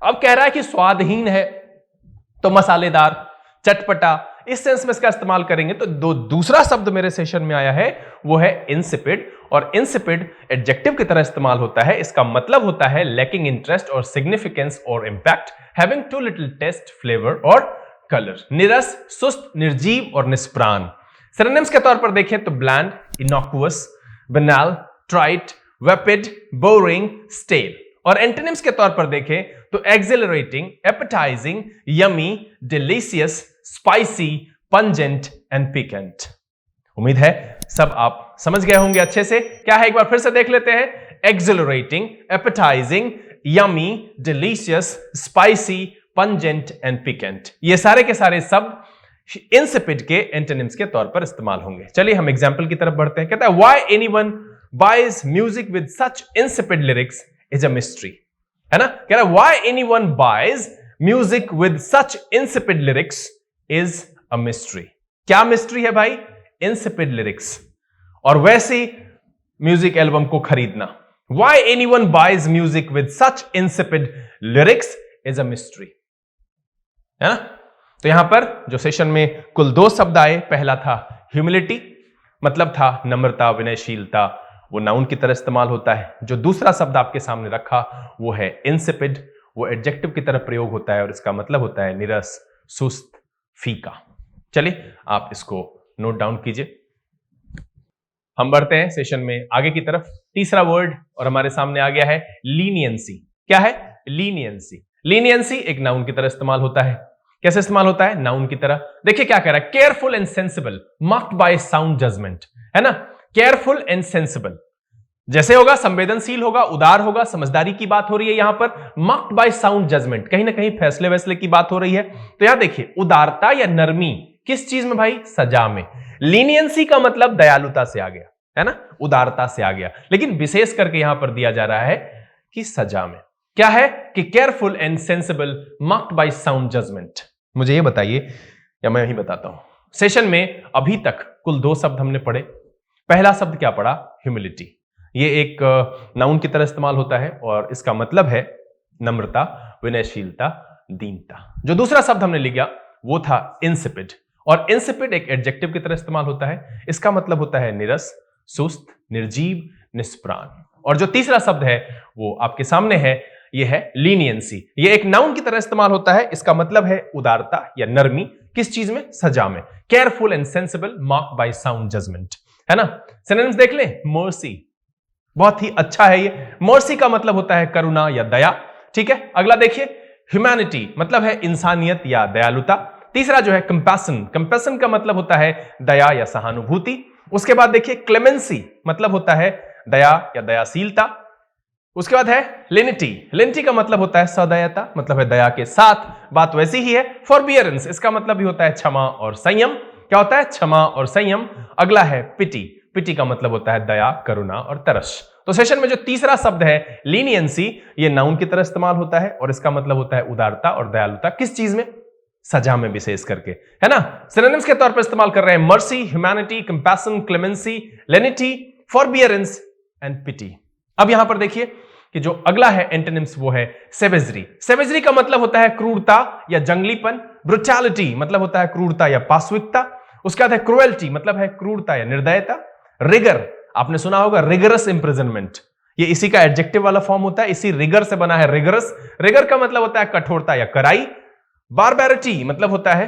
अब कह रहा है कि स्वादहीन है तो मसालेदार, चटपटा, इस सेंस में इसका इस्तेमाल करेंगे। तो दूसरा शब्द मेरे सेशन में आया है वो है इंसिपिड, और इंसिपिड एडजेक्टिव की तरह इस्तेमाल होता है। इसका मतलब होता है लैकिंग इंटरेस्ट और सिग्निफिकेंस और impact, having too little taste, flavour और कलर। निरस, सुस्त, निर्जीव और निष्प्राण। सिनोनिम्स के तौर पर देखें तो bland, innocuous, banal, trite, vapid, boring, stale. और एंटोनिम्स के तौर पर देखें तो accelerating, appetising, yummy, delicious, spicy, pungent and piquant. उम्मीद है सब आप समझ गए होंगे अच्छे से। क्या है एक बार फिर से देख लेते हैं, accelerating, appetising, yummy, delicious, spicy, pungent and piquant, ये सारे के सारे शब्द इंसिपिड के एंटोनिम्स के तौर पर इस्तेमाल होंगे। चलिए हम एग्जांपल की तरफ बढ़ते हैं। कहता है why anyone buys music with such insipid lyrics is a mystery, है ना। कह रहा है why anyone buys music with such insipid lyrics is a mystery. क्या मिस्ट्री है भाई, इंसिपिड लिरिक्स और वैसी म्यूजिक एल्बम को खरीदना। Why anyone buys music with such insipid lyrics is a mystery, है ना। तो यहां पर जो सेशन में कुल दो शब्द आए, पहला था ह्यूमिलिटी, मतलब था नम्रता, विनयशीलता, वो नाउन की तरह इस्तेमाल होता है। जो दूसरा शब्द आपके सामने रखा वो है इंसिपिड, वो एडजेक्टिव की तरह प्रयोग होता है और इसका मतलब होता है नीरस, सुस्त, फीका। चलिए आप इसको नोट डाउन कीजिए। हम बढ़ते हैं सेशन में आगे की तरफ। तीसरा वर्ड और हमारे सामने आ गया है लीनियंसी। क्या है? लीनियंसी। लीनियंसी एक नाउन की तरह इस्तेमाल होता है। कैसे इस्तेमाल होता है? नाउन की तरह। देखिए क्या कह रहा है, careful and sensible, marked by sound judgement, है ना। केयरफुल एंड सेंसिबल जैसे होगा, संवेदनशील होगा, उदार होगा, समझदारी की बात हो रही है यहां पर। मार्क्ड बाय साउंड जजमेंट, कहीं ना कहीं फैसले वैसले की बात हो रही है। तो यहां देखिए, उदारता या नरमी किस चीज में भाई? सजा में। लीनियंसी का मतलब दयालुता से आ गया, है ना, उदारता से आ गया, लेकिन विशेष करके यहां पर दिया जा रहा है कि सजा में। क्या है? कि careful and sensible, marked by sound judgement. मुझे ये बताइए, या मैं ही बताता हूं। सेशन में अभी तक कुल 2 शब्द हमने पढ़े। पहला शब्द क्या पढ़ा? ह्यूमिलिटी। ये एक नाउन की तरह इस्तेमाल होता है और इसका मतलब है नम्रता, विनयशीलता, दीनता। जो दूसरा शब्द हमने लिया वो था इंसिपिड, और इंसिपिड एक एडजेक्टिव की तरह इस्तेमाल होता है। इसका मतलब होता है नीरस, सुस्त, निर्जीव, निष्प्राण। और जो तीसरा शब्द है वो आपके सामने है, ये है लीनियंसी। ये एक नाउन की तरह इस्तेमाल होता है। इसका मतलब है उदारता या नरमी। किस चीज में? सजा में। Careful and sensible, marked by sound judgement, है ना। सिनोनिम्स देख लें। मर्सी, बहुत ही अच्छा है ये। मर्सी का मतलब होता है करुणा या दया। ठीक है, अगला देखिए, ह्यूमैनिटी मतलब है इंसानियत या दयालुता। तीसरा जो है कंपैशन, कंपैशन का मतलब होता है दया या सहानुभूति। उसके बाद देखिए क्लेमेंसी, मतलब होता है दया या दयाशीलता। उसके बाद है लेनिटी, लेनिटी का मतलब होता है सदयता, मतलब है दया के साथ। बात वैसी ही है। फॉरबियरेंस, इसका मतलब भी होता है क्षमा और संयम। क्या होता है? क्षमा और संयम। अगला है पिटी, पिटी का मतलब होता है दया, करुणा और तरस। तो सेशन में जो तीसरा शब्द है लीनियंसी, ये नाउन की तरह इस्तेमाल होता है और इसका मतलब होता है उदारता और दयालुता। किस चीज में? सजा में, विशेष करके, है ना। सिनोनिम्स के तौर पर इस्तेमाल कर रहे हैं mercy, humanity, compassion, clemency, lenity, forbearance and pity. अब यहां पर देखिए कि जो अगला है एंटोनिम्स वो है सेवेजरी। सेवेजरी का मतलब होता है क्रूरता या जंगलीपन। ब्रुटैलिटी मतलब होता है क्रूरता या पाशविकता। उसके बाद है क्रुएल्टी, मतलब है क्रूरता या निर्दयता। रिगर, आपने सुना होगा रिगरस इंप्रिजनमेंट, ये इसी का एडजेक्टिव वाला फॉर्म होता है, इसी रिगर से बना है रिगरस। रिगर का मतलब होता है कठोरता या कड़ाई। बारबैरिटी मतलब होता है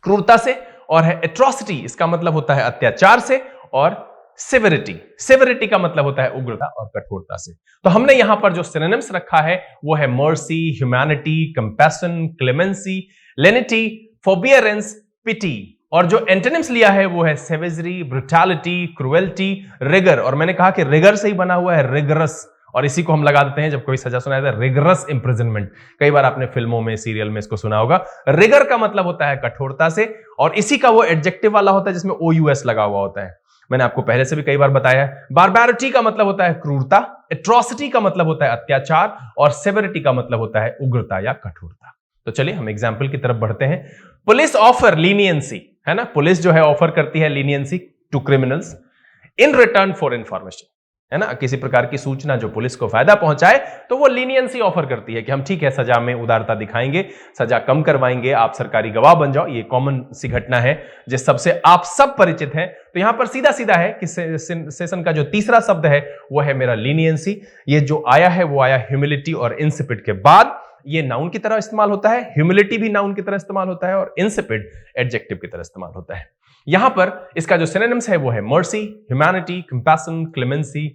क्रूरता से, और है एट्रोसिटी, इसका मतलब होता है अत्याचार से। और सिविरिटी, सिविरिटी का मतलब होता है उग्रता और कठोरता से। तो हमने यहां पर जो सिनोनिम्स रखा है वो है mercy, humanity, compassion, clemency, lenity, फॉरबियरेंस, पिटी। और जो एंटोनिम्स लिया है वो है सेवेजरी, ब्रुटैलिटी, क्रुएल्टी, रिगर। और मैंने कहा कि रिगर से ही बना हुआ है रिगरस, और इसी को हम लगा देते हैं जब कोई सजा सुनाया था, रिगरस इंप्रिजनमेंट। कई बार आपने फिल्मों में, सीरियल में इसको सुना होगा। रिगर का मतलब होता है कठोरता से, और इसी का वो एडजेक्टिव वाला होता है जिसमें OUS लगा हुआ होता है। मैंने आपको पहले से भी कई बार बताया है। बारबैरिटी का मतलब होता है क्रूरता, एट्रोसिटी का मतलब होता है अत्याचार, और सेवेरिटी का मतलब होता है उग्रता या कठोरता। तो चलिए हम एग्जाम्पल की तरफ बढ़ते हैं। पुलिस ऑफर लीनियंसी, है ना, पुलिस जो है ऑफर करती है leniency to criminals in return for information, है ना। किसी प्रकार की सूचना जो पुलिस को फायदा पहुंचाए तो वो लीनियंसी ऑफर करती है कि हम ठीक है, सजा में उदारता दिखाएंगे, सजा कम करवाएंगे, आप सरकारी गवाह बन जाओ। ये कॉमन सी घटना है जिस सबसे आप सब परिचित हैं। तो यहां पर सीधा सीधा है कि सेशन का जो तीसरा शब्द है वो है मेरा लीनियंसी। ये जो आया है वो आया ह्यूमिलिटी और इंसिपिड के बाद। ये नाउन की तरह इस्तेमाल होता है, ह्यूमिलिटी भी नाउन की तरह इस्तेमाल होता है, और इंसिपिड एडजेक्टिव की तरह इस्तेमाल होता है। यहां पर इसका जो सिनोनिम्स है वो है mercy, humanity, compassion, clemency,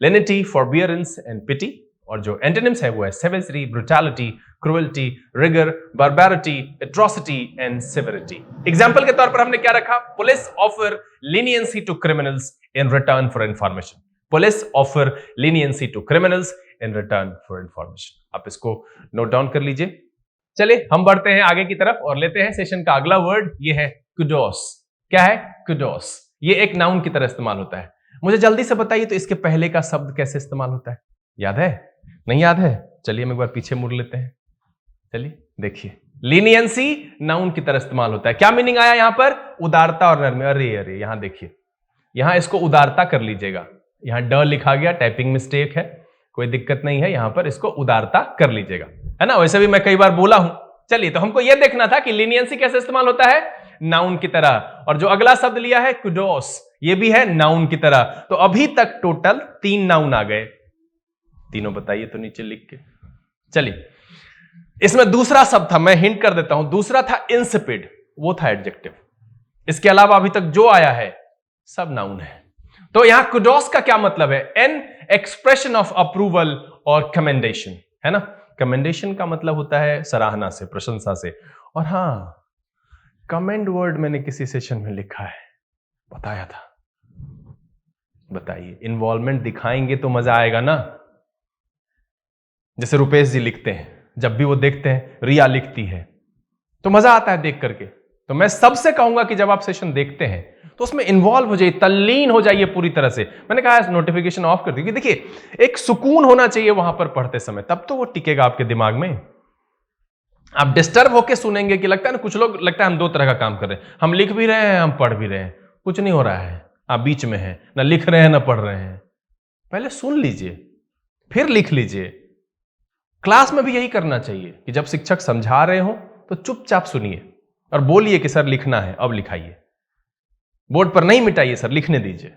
lenity, forbearance and pity. और जो एंटोनिम्स है वो है savagery, brutality, cruelty, rigour, barbarity, atrocity and severity. Example के तौर पर हमने क्या रखा? Police offer leniency to criminals in return for information. Police offer leniency to criminals in return for information. आप इसको नोट डाउन कर लीजिए। चलिए हम बढ़ते हैं आगे की तरफ और लेते हैं सेशन का अगला वर्ड, ये है कुडोस। क्या है? कुडोस। ये एक नाउन की तरह इस्तेमाल होता है। मुझे जल्दी से बताइए तो इसके पहले का शब्द कैसे इस्तेमाल होता है? याद है? नहीं याद है? चलिए हम एक बार पीछे मुड़ लेते हैं। चलिए देखिए, लीनियंसी नाउन की तरह इस्तेमाल होता है। क्या मीनिंग आया यहां पर? उदारता और नरमी। अरे अरे, यहां देखिए, यहां इसको उदारता कर लीजिएगा। यहां ड लिखा गया, टाइपिंग मिस्टेक है, कोई दिक्कत नहीं है। यहां पर इसको उदारता कर लीजिएगा, है ना। वैसे भी मैं कई बार बोला हूं। चलिए, तो हमको यह देखना था कि लीनियंसी कैसे इस्तेमाल होता है? नाउन की तरह। और जो अगला शब्द लिया है कुडोस, ये भी है नाउन की तरह। तो अभी तक टोटल 3 नाउन आ गए। तीनों बताइए तो नीचे लिख के। चलिए, इसमें दूसरा शब्द था, मैं हिंट कर देता हूं, दूसरा था इंसिपिड, वो था एडजेक्टिव। इसके अलावा अभी तक जो आया है सब नाउन है। तो यहां कुडोस का क्या मतलब है? एन एक्सप्रेशन ऑफ अप्रूवल और कमेंडेशन, है ना। कमेंडेशन का मतलब होता है सराहना से, प्रशंसा से। और हां, कमेंड वर्ड मैंने किसी सेशन में लिखा है, बताया था। बताइए, इन्वॉल्वमेंट दिखाएंगे तो मजा आएगा ना। जैसे रुपेश जी लिखते हैं, जब भी वो देखते हैं, रिया लिखती है, तो मजा आता है देख करके। तो मैं सबसे कहूंगा कि जब आप सेशन देखते हैं तो उसमें इन्वॉल्व हो जाइए, तल्लीन हो जाइए पूरी तरह से। मैंने कहा नोटिफिकेशन ऑफ कर दीजिए। देखिए, एक सुकून होना चाहिए वहां पर पढ़ते समय, तब तो वो टिकेगा आपके दिमाग में। आप डिस्टर्ब होकर सुनेंगे कि लगता है ना, कुछ लोग लगता है हम दो तरह का काम कर रहे हैं, हम लिख भी रहे हैं, हम पढ़ भी रहे हैं, कुछ नहीं हो रहा है। आप बीच में हैं, ना लिख रहे हैं ना पढ़ रहे हैं। पहले सुन लीजिए, फिर लिख लीजिए। क्लास में भी यही करना चाहिए कि जब शिक्षक समझा रहे हो तो चुपचाप सुनिए और बोलिए कि सर लिखना है, अब लिखाइए। बोर्ड पर नहीं मिटाइए सर, लिखने दीजिए।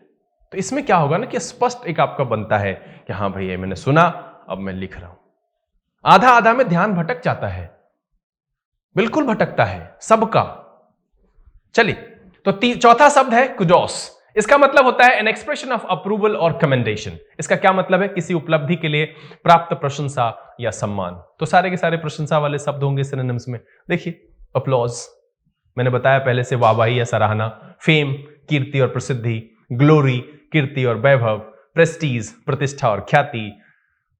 तो इसमें क्या होगा ना कि स्पष्ट एक आपका बनता है कि हाँ भैया मैंने सुना, अब मैं लिख रहा हूं। आधा आधा में ध्यान भटक जाता है, बिल्कुल भटकता है सबका। चलिए, तो चौथा शब्द है कुडोस। इसका मतलब होता है एन एक्सप्रेशन ऑफ अप्रूवल और कमेंडेशन। इसका क्या मतलब है? किसी उपलब्धि के लिए प्राप्त प्रशंसा या सम्मान। तो सारे के सारे प्रशंसा वाले शब्द होंगे सिनोनिम्स में। देखिए, अपलॉज मैंने बताया पहले से, वाहवाही या सराहना। फेम, कीर्ति और प्रसिद्धि। ग्लोरी, कीर्ति और वैभव। प्रेस्टीज, प्रतिष्ठा और ख्याति।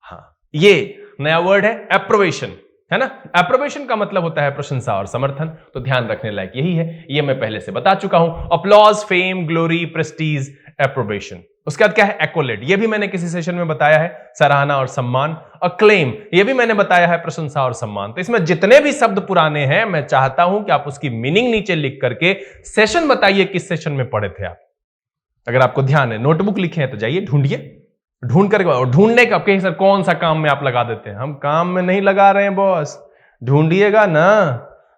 हाँ, ये नया वर्ड है एप्रोवेशन, है ना। एप्रोवेशन का मतलब होता है प्रशंसा और समर्थन। तो ध्यान रखने लायक यही है, ये मैं पहले से बता चुका हूं। Applause, fame, glory, prestige, approbation. उसके बाद क्या है? एक्कोलेड, ये भी मैंने किसी सेशन में बताया है, सराहना और सम्मान। अक्लेम, ये भी मैंने बताया है, प्रशंसा और सम्मान। तो इसमें जितने भी शब्द पुराने हैं, मैं चाहता हूं कि आप उसकी मीनिंग नीचे लिख करके सेशन बताइए किस सेशन में पढ़े थे आप। अगर आपको ध्यान है, नोटबुक लिखे हैं तो जाइए ढूंढिए, ढूंढ करके। और ढूंढने का कहीं सर कौन सा काम में आप लगा देते हैं? हम काम में नहीं लगा रहे हैं बॉस, ढूंढिएगा ना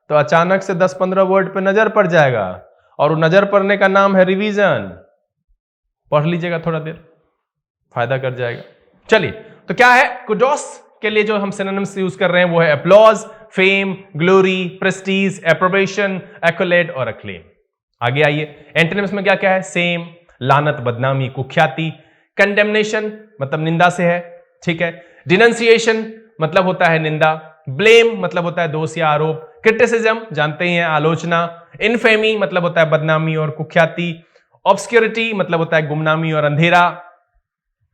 तो अचानक से 10-15 वर्ड पे नजर पड़ जाएगा, और वो नजर पड़ने का नाम है रिवीजन। पढ़ लीजिएगा थोड़ा देर, फायदा कर जाएगा। चलिए, तो क्या है कुडोस के लिए जो हम सिनोनिम्स यूज कर रहे हैं वो है अपलॉज, फेम, ग्लोरी, प्रेस्टीज, एप्रोबेशन, एक्कोलेड और अक्लेम। आगे आइए, एंटोनिम्स में क्या क्या है? सेम, लानत, बदनामी, कुख्याति। कंडेमनेशन मतलब निंदा से है, ठीक है। डिनंसिएशन मतलब होता है निंदा। ब्लेम मतलब होता है दोष या आरोप। क्रिटिसिज्म जानते ही हैं, आलोचना। इनफेमी मतलब होता है बदनामी और कुख्याति। ऑब्सक्योरिटी मतलब होता है गुमनामी और अंधेरा।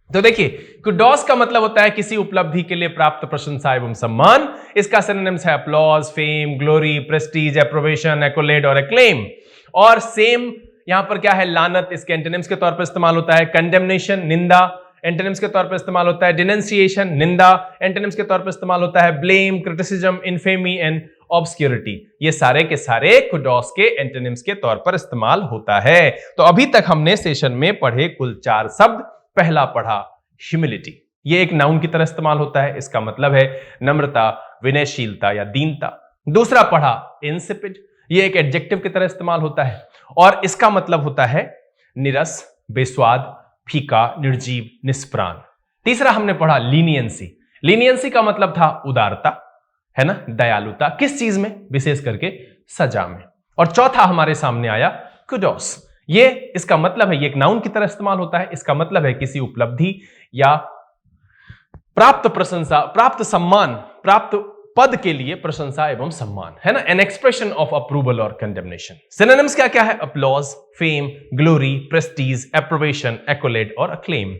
तो देखिए, कुडोस का मतलब होता है किसी उपलब्धि के लिए प्राप्त प्रशंसा एवं सम्मान। इसका सिनोनिम्स है applause, fame, glory, prestige, approbation, accolade और एक्लेम। और सेम यहां पर क्या है? लानत। इसके एंटोनिम्स के तौर पर इस्तेमाल होता है कंडेमनेशन, निंदा। एंटोनिम्स के तौर पर इस्तेमाल होता है डिनंसिएशन, निंदा। एंटोनिम्स के तौर पर इस्तेमाल होता है blame, criticism, infamy and obscurity. ये सारे के सारे कुडोस के एंटोनिम्स के तौर पर इस्तेमाल होता है। तो अभी तक हमने सेशन में पढ़े कुल 4 शब्द। पहला पढ़ा ह्यूमिलिटी, ये एक नाउन की तरह इस्तेमाल होता है, इसका मतलब है नम्रता, विनयशीलता या दीनता। दूसरा पढ़ा इंसिपिड, ये एक एडजेक्टिव की तरह इस्तेमाल होता है और इसका मतलब होता है निरस, बेस्वाद, फीका, निर्जीव, निष्प्राण। तीसरा हमने पढ़ा लीनियंसी। लीनियंसी का मतलब था उदारता, है ना, दयालुता। किस चीज में? विशेष करके सजा में। और चौथा हमारे सामने आया कुडोस। ये इसका मतलब है, ये एक नाउन की तरह इस्तेमाल होता है, इसका मतलब है किसी उपलब्धि या प्राप्त प्रशंसा, प्राप्त सम्मान, प्राप्त पद के लिए प्रशंसा एवं सम्मान, है ना। एन एक्सप्रेशन ऑफ अप्रूवल और कंडेमनेशन। सिनोनिम्स क्या क्या है? Applause, fame, glory, prestige, approbation, accolade और अक्लेम।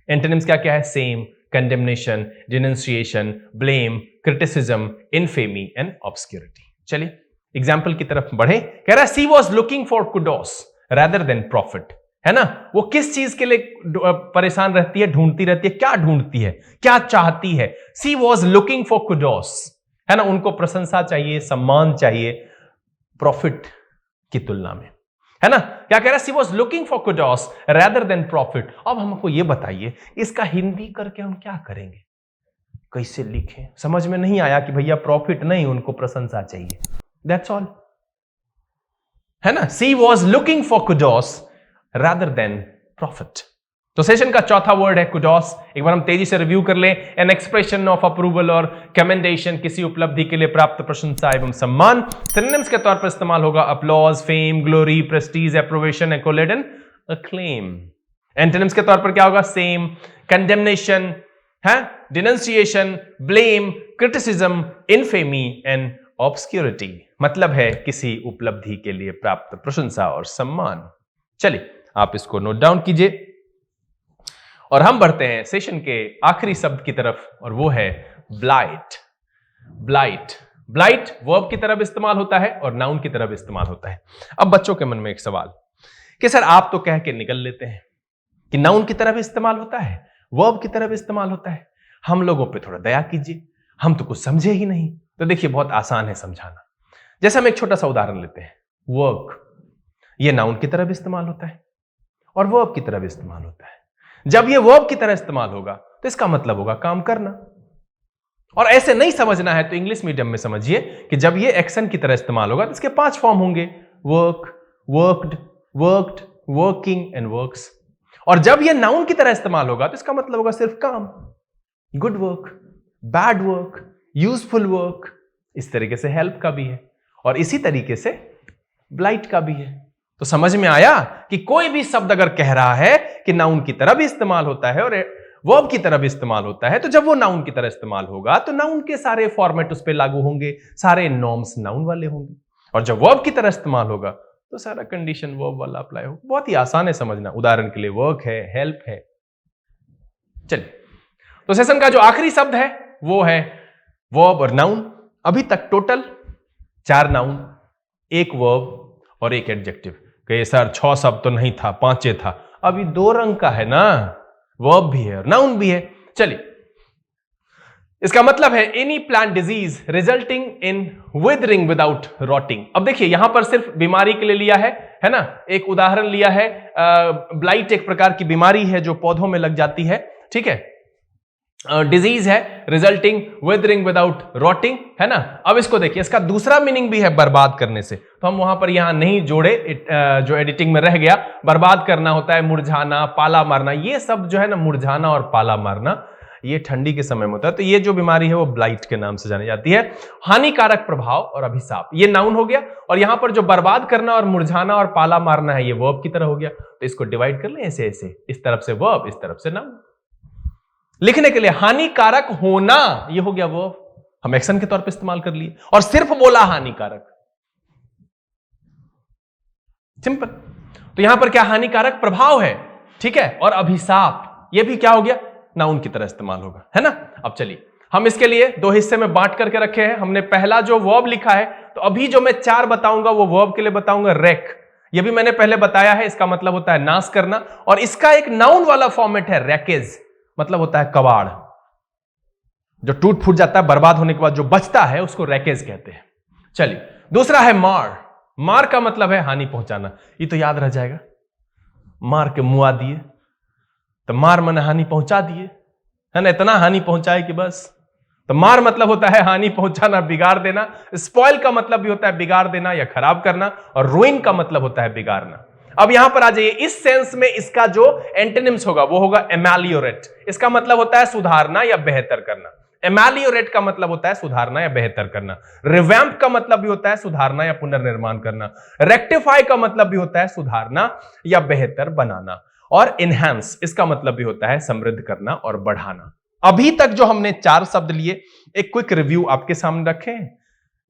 एंटोनिम्स क्या क्या है? Shame, condemnation, denunciation, blame, criticism, infamy and obscurity. चलिए एग्जाम्पल की तरफ बढ़े। कह रहा है she was looking for kudos rather than profit, है ना। वो किस चीज के लिए परेशान रहती है, ढूंढती रहती है? क्या ढूंढती है, क्या चाहती है? She was looking for kudos, है ना। उनको प्रशंसा चाहिए, सम्मान चाहिए, प्रॉफिट की तुलना में, है ना। क्या कह रहा है? She was looking for kudos rather than profit। अब हमको ये बताइए, इसका हिंदी करके हम क्या करेंगे, कैसे लिखें? समझ में नहीं आया कि भैया प्रॉफिट नहीं, उनको प्रशंसा चाहिए, दैट्स ऑल, है ना। She was looking for kudos rather than profit। तो सेशन का चौथा वर्ड है कुडोस। एक बार हम तेजी से रिव्यू कर लें। एन एक्सप्रेशन ऑफ अप्रूवल और कमेंडेशन, किसी उपलब्धि के लिए प्राप्त प्रशंसा एवं सम्मान। सिनोनिम्स के तौर पर इस्तेमाल होगा applause, fame, glory, prestige, approbation, accolade and acclaim. Antonyms के तौर पर क्या होगा? सेम, कंडेमनेशन है, denunciation, blame, criticism, infamy and obscurity. मतलब है किसी उपलब्धि के लिए प्राप्त प्रशंसा और सम्मान। चलिए आप इसको नोट डाउन कीजिए और हम बढ़ते हैं सेशन के आखिरी शब्द की तरफ, और वो है ब्लाइट। ब्लाइट, ब्लाइट वर्ब की तरफ इस्तेमाल होता है और नाउन की तरफ इस्तेमाल होता है। अब बच्चों के मन में एक सवाल कि सर आप तो कह के निकल लेते हैं कि नाउन की तरफ इस्तेमाल होता है, वर्ब की तरफ इस्तेमाल होता है, हम लोगों पे थोड़ा दया कीजिए, हम तो कुछ समझे ही नहीं। तो देखिए बहुत आसान है समझाना। जैसे हम एक छोटा सा उदाहरण लेते हैं, वर्क, ये नाउन की तरफ इस्तेमाल होता है और वर्ब की तरफ इस्तेमाल होता है। जब ये वर्ब की तरह इस्तेमाल होगा तो इसका मतलब होगा काम करना। और ऐसे नहीं समझना है तो इंग्लिश मीडियम में समझिए कि जब ये एक्शन की तरह इस्तेमाल होगा तो इसके 5 फॉर्म होंगे, work, worked, worked, working and works. और जब ये नाउन की तरह इस्तेमाल होगा तो इसका मतलब होगा सिर्फ काम, good work, bad work, useful work. इस तरीके से हेल्प का भी है और इसी तरीके से ब्लाइट का भी है। तो समझ में आया कि कोई भी शब्द अगर कह रहा है कि नाउन की तरह भी इस्तेमाल होता है और वर्ब की तरह भी इस्तेमाल होता है, तो जब वो नाउन की तरह इस्तेमाल होगा तो नाउन के सारे फॉर्मेट उस पर लागू होंगे, सारे नॉर्म्स नाउन वाले होंगे। और जब वर्ब की तरह इस्तेमाल होगा तो सारा कंडीशन वर्ब वाला अप्लाई होगा। बहुत ही आसान है समझना। उदाहरण के लिए वर्क है, हेल्प है। चलिए तो सेशन का जो आखिरी शब्द है वो है वर्ब और नाउन। अभी तक टोटल 4 नाउन, 1 वर्ब और 1 एडजेक्टिव। कहे सर 6 शब्द तो नहीं था, 5 था। अभी 2 रंग का है ना, वर्ब भी है और नाउन भी है। चलिए इसका मतलब है any plant disease resulting in withering without rotting. अब देखिए यहां पर सिर्फ बीमारी के लिए लिया है ना, एक उदाहरण लिया है। ब्लाइट एक प्रकार की बीमारी है जो पौधों में लग जाती है, ठीक है। डिजीज है रिजल्टिंग विदरिंग विदाउट रॉटिंग, है ना। अब इसको देखिए, इसका दूसरा मीनिंग भी है बर्बाद करने से, तो हम वहां पर यहां नहीं जोड़े, जो एडिटिंग में रह गया। बर्बाद करना होता है मुरझाना, पाला मारना। ये सब जो है ना, मुरझाना और पाला मारना, ये ठंडी के समय में होता है। तो ये जो बीमारी है वो ब्लाइट के नाम से जानी जाती है। हानिकारक प्रभाव और अभिशाप, ये नाउन हो गया। और यहां पर जो बर्बाद करना और मुरझाना और पाला मारना है, ये वर्ब की तरह हो गया। तो इसको डिवाइड कर लें ऐसे ऐसे, इस तरफ से वर्ब, इस तरफ से नाउन। लिखने के लिए हानिकारक होना, ये हो गया वर्ब, हम एक्शन के तौर पे इस्तेमाल कर लिए। और सिर्फ बोला हानिकारक, सिंपल। तो यहां पर क्या हानिकारक प्रभाव है, ठीक है। और अभिशाप, ये भी क्या हो गया, नाउन की तरह इस्तेमाल होगा, है ना। अब चलिए हम इसके लिए 2 हिस्से में बांट करके रखे हैं। हमने पहला जो वर्ब लिखा है, तो अभी जो मैं 4 बताऊंगा वो वर्ब के लिए बताऊंगा। रेक, ये भी मैंने पहले बताया है, इसका मतलब होता है नाश करना। और इसका एक नाउन वाला फॉर्मेट है रैकेज, मतलब होता है कबाड़, जो टूट फूट जाता है बर्बाद होने के बाद जो बचता है उसको रैकेज कहते हैं। चलिए दूसरा है मार। मार का मतलब है हानि पहुंचाना, ये तो याद रह जाएगा, मार के मुआ दिए, तो मार मन हानि पहुंचा दिए, है ना, इतना हानि पहुंचाए कि बस। तो मार मतलब होता है हानि पहुंचाना, बिगाड़ देना। स्पॉइल का मतलब भी होता है बिगाड़ देना या खराब करना, और रुइन का मतलब होता है बिगाड़ना। अब यहां पर आ जाइए, इस सेंस में इसका जो एंटोनिम्स होगा वो होगा एमेलियोरेट। इसका मतलब होता है सुधारना या बेहतर करना। एमेलियोरेट का मतलब होता है सुधारना या बेहतर करना। रिवैम्प का मतलब भी होता है सुधारना या पुनर्निर्माण करना। रेक्टिफाई का मतलब भी होता है सुधारना या बेहतर बनाना। और इनहैंस, इसका मतलब भी होता है समृद्ध करना और बढ़ाना। अभी तक जो हमने 4 शब्द लिए, एक क्विक रिव्यू आपके सामने रखे,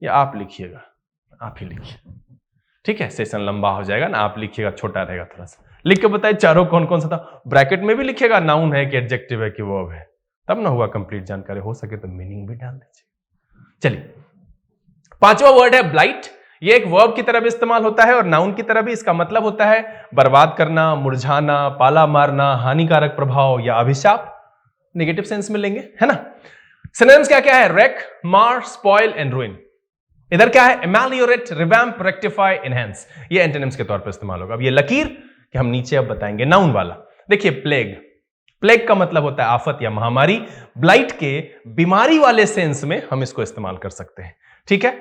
या आप लिखिएगा, आप ही लिखिए, ठीक है। सेशन लंबा हो जाएगा ना, आप लिखिएगा, छोटा रहेगा थोड़ा सा। लिख के बताइए चारों कौन कौन सा था। ब्रैकेट में भी लिखिएगा नाउन है कि एडजेक्टिव है कि वर्ब है, तब ना हुआ कंप्लीट जानकारी। हो सके तो मीनिंग भी डाल दीजिए। चलिए 5वां वर्ड है ब्लाइट। ये एक वर्ब की तरह भी इस्तेमाल होता है और नाउन की तरह भी। इसका मतलब होता है बर्बाद करना, मुरझाना, पाला मारना, हानिकारक प्रभाव या अभिशाप। नेगेटिव सेंस में लेंगे, है ना। सिनोनिम्स क्या क्या है, रेक, मार, स्पॉइल एंड रुइन। इधर क्या है, एमेलियोरेट, रिवैम्प, रेक्टिफाई, एनहांस। ये एंटोनिम्स के तौर पर इस्तेमाल होगा। अब ये लकीर कि हम नीचे अब बताएंगे नाउन वाला। देखिए प्लेग, प्लेग का मतलब होता है आफत या महामारी। ब्लाइट के बीमारी वाले सेंस में हम इसको इस्तेमाल कर सकते हैं, ठीक है।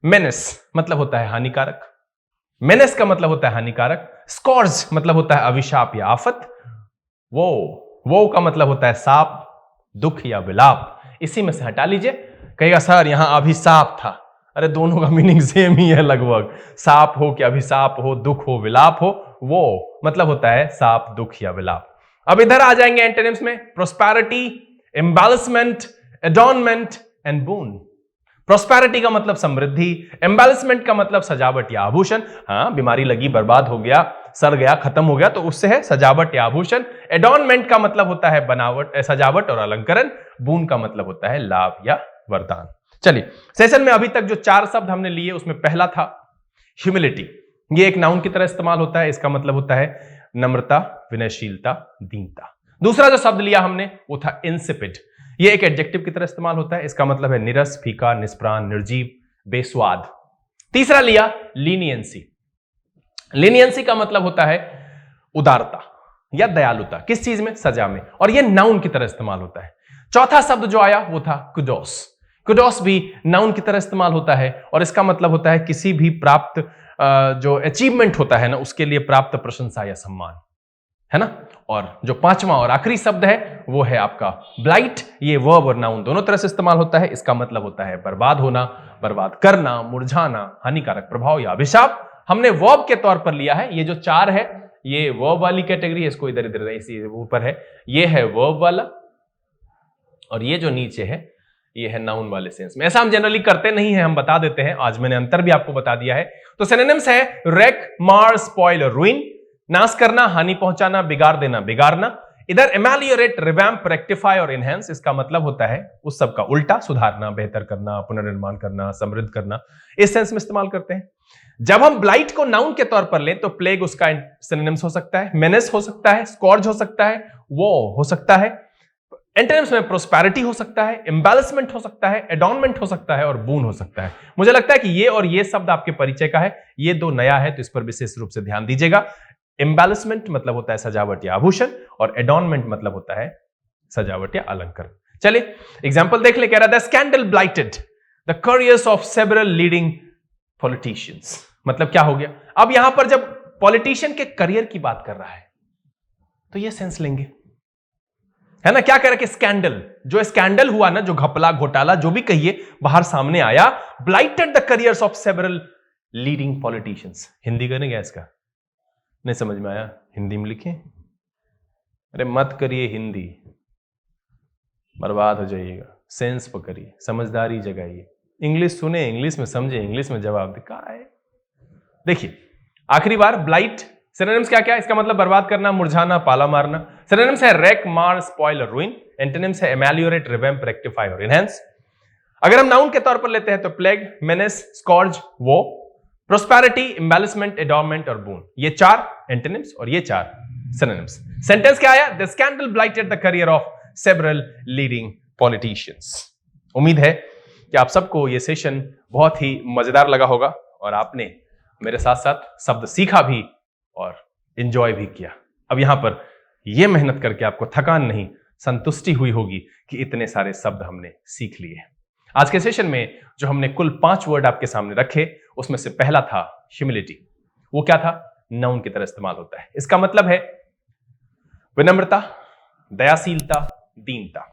मेनेस मतलब होता है हानिकारक, मेनेस का मतलब होता है हानिकारक। स्कॉर्ज मतलब होता है अभिशाप या आफत। वो का मतलब होता है साप, दुख या विलाप। इसी में से हटा लीजिए। कहेगा सर यहां अभिशाप था। अरे दोनों का मीनिंग सेम ही है लगभग। साप हो कि अभिशाप हो, दुख हो, विलाप हो, वो मतलब होता है साप, दुख या विलाप। अब इधर आ जाएंगे एंटोनिम्स में। Prosperity, embellishment, adornment and boon. Prosperity का मतलब समृद्धि, एम्बेलिशमेंट का मतलब सजावट या आभूषण। हाँ, बीमारी लगी, बर्बाद हो गया, सड़ गया, खत्म हो गया, तो उससे है सजावट या आभूषण। एडॉर्नमेंट का मतलब होता है बनावट, सजावट और अलंकरण। बून का मतलब होता है लाभ या वरदान। चलिए, सेशन में अभी तक जो 4 शब्द हमने लिए उसमें पहला था ह्यूमिलिटी। ये एक नाउन की तरह इस्तेमाल होता है। इसका मतलब होता है नम्रता, विनयशीलता, दीनता। दूसरा जो शब्द लिया हमने वो था इंसिपिड। ये एक एडजेक्टिव की तरह इस्तेमाल होता है। इसका मतलब है निरस, फीका, निष्प्राण, निर्जीव, बेस्वाद। तीसरा लिया लीनियंसी। लीनियंसी का मतलब होता है उदारता या दयालुता। किस चीज में? सजा में। और यह नाउन की तरह इस्तेमाल होता है। चौथा शब्द जो आया वो था कुडोस। कुडोस भी नाउन की तरह इस्तेमाल होता है और इसका मतलब होता है किसी भी प्राप्त जो अचीवमेंट होता है ना, उसके लिए प्राप्त प्रशंसा या सम्मान, है ना। और जो पांचवा और आखिरी शब्द है वो है आपका ब्लाइट। ये वर्ब और नाउन दोनों तरह से इस्तेमाल होता है। इसका मतलब होता है बर्बाद होना, बर्बाद करना, मुरझाना, हानिकारक प्रभाव या अभिशाप। हमने वर्ब के तौर पर लिया है। ये जो 4 है ये वर्ब वाली कैटेगरी है। इसको इधर इधर इसी ऊपर है, ये है वर्ब वाला, और ये जो नीचे है ये है नाउन वाले सेंस में। ऐसा हम जनरली करते नहीं है, हम बता देते हैं। आज मैंने अंतर भी आपको बता दिया है। तो सिनोनिम्स है रेक, मार, स्पॉइल और रुइन। नाश करना, हानि पहुंचाना, बिगाड़ देना, बिगाड़ना। इधर एमेलियोरेट, रिवैम्प, रेक्टिफाई और इनहेंस, इसका मतलब होता है उस सब का उल्टा, सुधारना, बेहतर करना, पुनर्निर्माण करना, समृद्ध करना। इस सेंस में इस्तेमाल करते हैं। जब हम ब्लाइट को नाउन के तौर पर लें तो प्लेग उसका सिनोनिम्स हो सकता है, मेनेस हो सकता है, स्कॉर्ज हो सकता है, वो हो सकता है। एंटोनिम्स में प्रोस्पेरिटी हो सकता है, एम्बेलिशमेंट हो सकता है, एडॉर्नमेंट हो सकता है और बून हो सकता है। मुझे लगता है कि ये और ये शब्द आपके परिचय का है। ये 2 नया है तो इस पर विशेष रूप से ध्यान दीजिएगा। एम्बेलिशमेंट मतलब होता है सजावट या आभूषण, और एडॉर्नमेंट मतलब होता है सजावट या अलंकरण। चलिए एग्जांपल देख ले। कह रहा था scandal blighted the careers of several leading politicians. मतलब क्या हो गया? अब यहां पर जब पॉलिटिशियन के करियर की बात कर रहा है तो ये सेंस लेंगे, है ना। क्या कह रहा है कि स्कैंडल, जो स्कैंडल हुआ ना, जो घपला, घोटाला, जो भी कहिए, बाहर सामने आया, blighted the careers of several leading politicians. Hindi करेंगे इसका? नहीं समझ में आया? हिंदी में लिखें। अरे मत करिए हिंदी, बर्बाद हो जाइएगा। सेंस पकड़िए, समझदारी जगाइए। इंग्लिश सुने, इंग्लिश में समझे, इंग्लिश में जवाब दे। कहा है? देखिए आखिरी बार, ब्लाइट सिनोनिम्स क्या क्या? इसका मतलब बर्बाद करना, मुरझाना, पाला मारना। सिनोनिम्स है रेक, मार, स्पॉइल और रुइन। एंटोनिम्स है एमेलियोरेट, रिवैम्प, रेक्टिफाई और इनहेंस। अगर हम नाउन के तौर पर लेते हैं तो प्लेग, मेनेस, स्कॉर्ज, वो, प्रोस्पेरिटी, एम्बेलिशमेंट, एडॉर्नमेंट और बून। ये 4 एंटोनिम्स और ये 4 सिनोनिम्स। सेंटेंस क्या आया? The scandal blighted the career of several leading politicians. उम्मीद है कि आप सबको ये सेशन बहुत ही मजेदार लगा होगा और आपने मेरे साथ साथ शब्द सीखा भी और एंजॉय भी किया। अब यहां पर यह मेहनत करके आपको थकान नहीं, संतुष्टि हुई होगी कि इतने सारे शब्द हमने सीख लिए। आज के सेशन में जो हमने कुल 5 वर्ड आपके सामने रखे, उसमें से पहला था ह्यूमिलिटी। वो क्या था? नाउन की तरह इस्तेमाल होता है। इसका मतलब है विनम्रता, दयाशीलता, दीनता।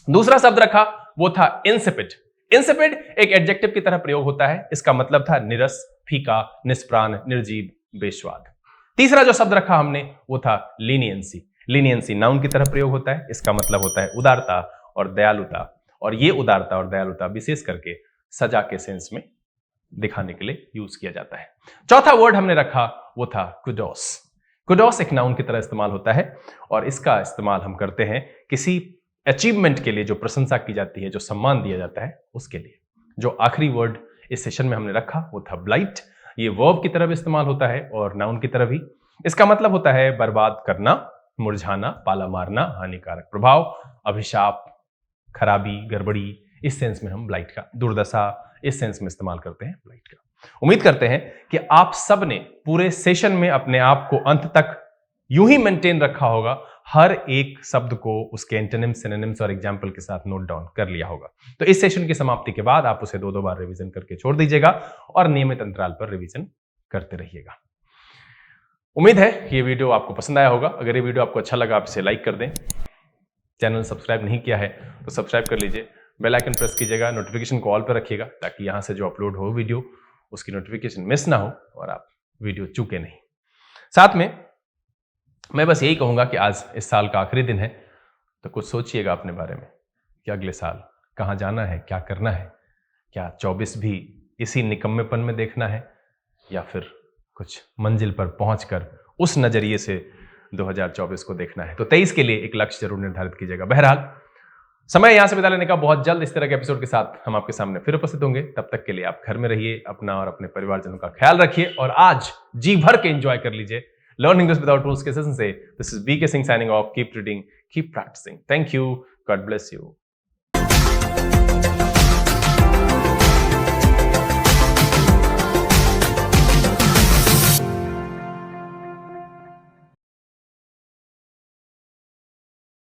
दूसरा शब्द रखा वो था इंसिपिड। इंसिपिड एक एडजेक्टिव की तरह प्रयोग होता है। इसका मतलब था निरस, फीका, निष्प्राण, निर्जीव, बेस्वाद। तीसरा जो शब्द रखा हमने वो था लीनियंसी। लीनियंसी नाउन की तरह प्रयोग होता है। इसका मतलब होता है उदारता और दयालुता, और ये उदारता और दयालुता विशेष करके सजा के सेंस में दिखाने के लिए यूज किया जाता है। चौथा वर्ड हमने रखा वो था कुडोस। कुडोस एक नाउन की तरह इस्तेमाल होता है और इसका इस्तेमाल हम करते हैं किसी अचीवमेंट के लिए, जो प्रशंसा की जाती है, जो सम्मान दिया जाता है, उसके लिए। जो आखिरी वर्ड इस सेशन में हमने रखा वो था ब्लाइट। ये वर्ब की तरह भी इस्तेमाल होता है और नाउन की तरह भी। इसका मतलब होता है बर्बाद करना, मुरझाना, पाला मारना, हानिकारक प्रभाव, अभिशाप, खराबी, गड़बड़ी। इस सेंस में हम ब्लाइट का, दुर्दशा, इस सेंस में इस्तेमाल करते हैं ब्लाइट का। उम्मीद करते हैं कि आप सब ने पूरे सेशन में अपने आप को अंत तक यूं ही मेंटेन रखा होगा, हर एक शब्द को उसके एंटोनिम्स, सिनोनिम्स और एग्जाम्पल के साथ नोट डाउन कर लिया होगा। तो इस सेशन की समाप्ति के बाद आप उसे 2-2 बार रिवीजन करके छोड़ दीजिएगा और नियमित अंतराल पर रिवीजन करते रहिएगा। उम्मीद है ये वीडियो आपको पसंद आया होगा। अगर ये वीडियो आपको अच्छा लगा आप इसे लाइक कर दें। चैनल सब्सक्राइब नहीं किया है तो सब्सक्राइब कर लीजिए। बेल आइकन प्रेस कीजिएगा, नोटिफिकेशन को ऑल पर रखिएगा ताकि यहाँ से जो अपलोड हो वीडियो उसकी नोटिफिकेशन मिस ना हो और आप वीडियो चूके नहीं। साथ में मैं बस यही कहूंगा कि आज इस साल का आखिरी दिन है, तो कुछ सोचिएगा अपने बारे में कि अगले साल कहाँ जाना है, क्या करना है। क्या 24 भी इसी निकम्मेपन में देखना है या फिर कुछ मंजिल पर पहुंचकर उस नजरिए से 2024 को देखना है। तो 23 के लिए एक लक्ष्य जरूर निर्धारित कीजिएगा। बहरहाल समय यहां से बिता लेने का, बहुत जल्द इस तरह के एपिसोड के साथ हम आपके सामने फिर उपस्थित होंगे। तब तक के लिए आप घर में रहिए, अपना और अपने परिवारजनों का ख्याल रखिए और आज जी भर के एंजॉय कर लीजिए लर्न इंग्लिश विदाउट रूल्स के सेशन से। This is BK Singh signing off. Keep reading, keep practising. Thank you, God bless you.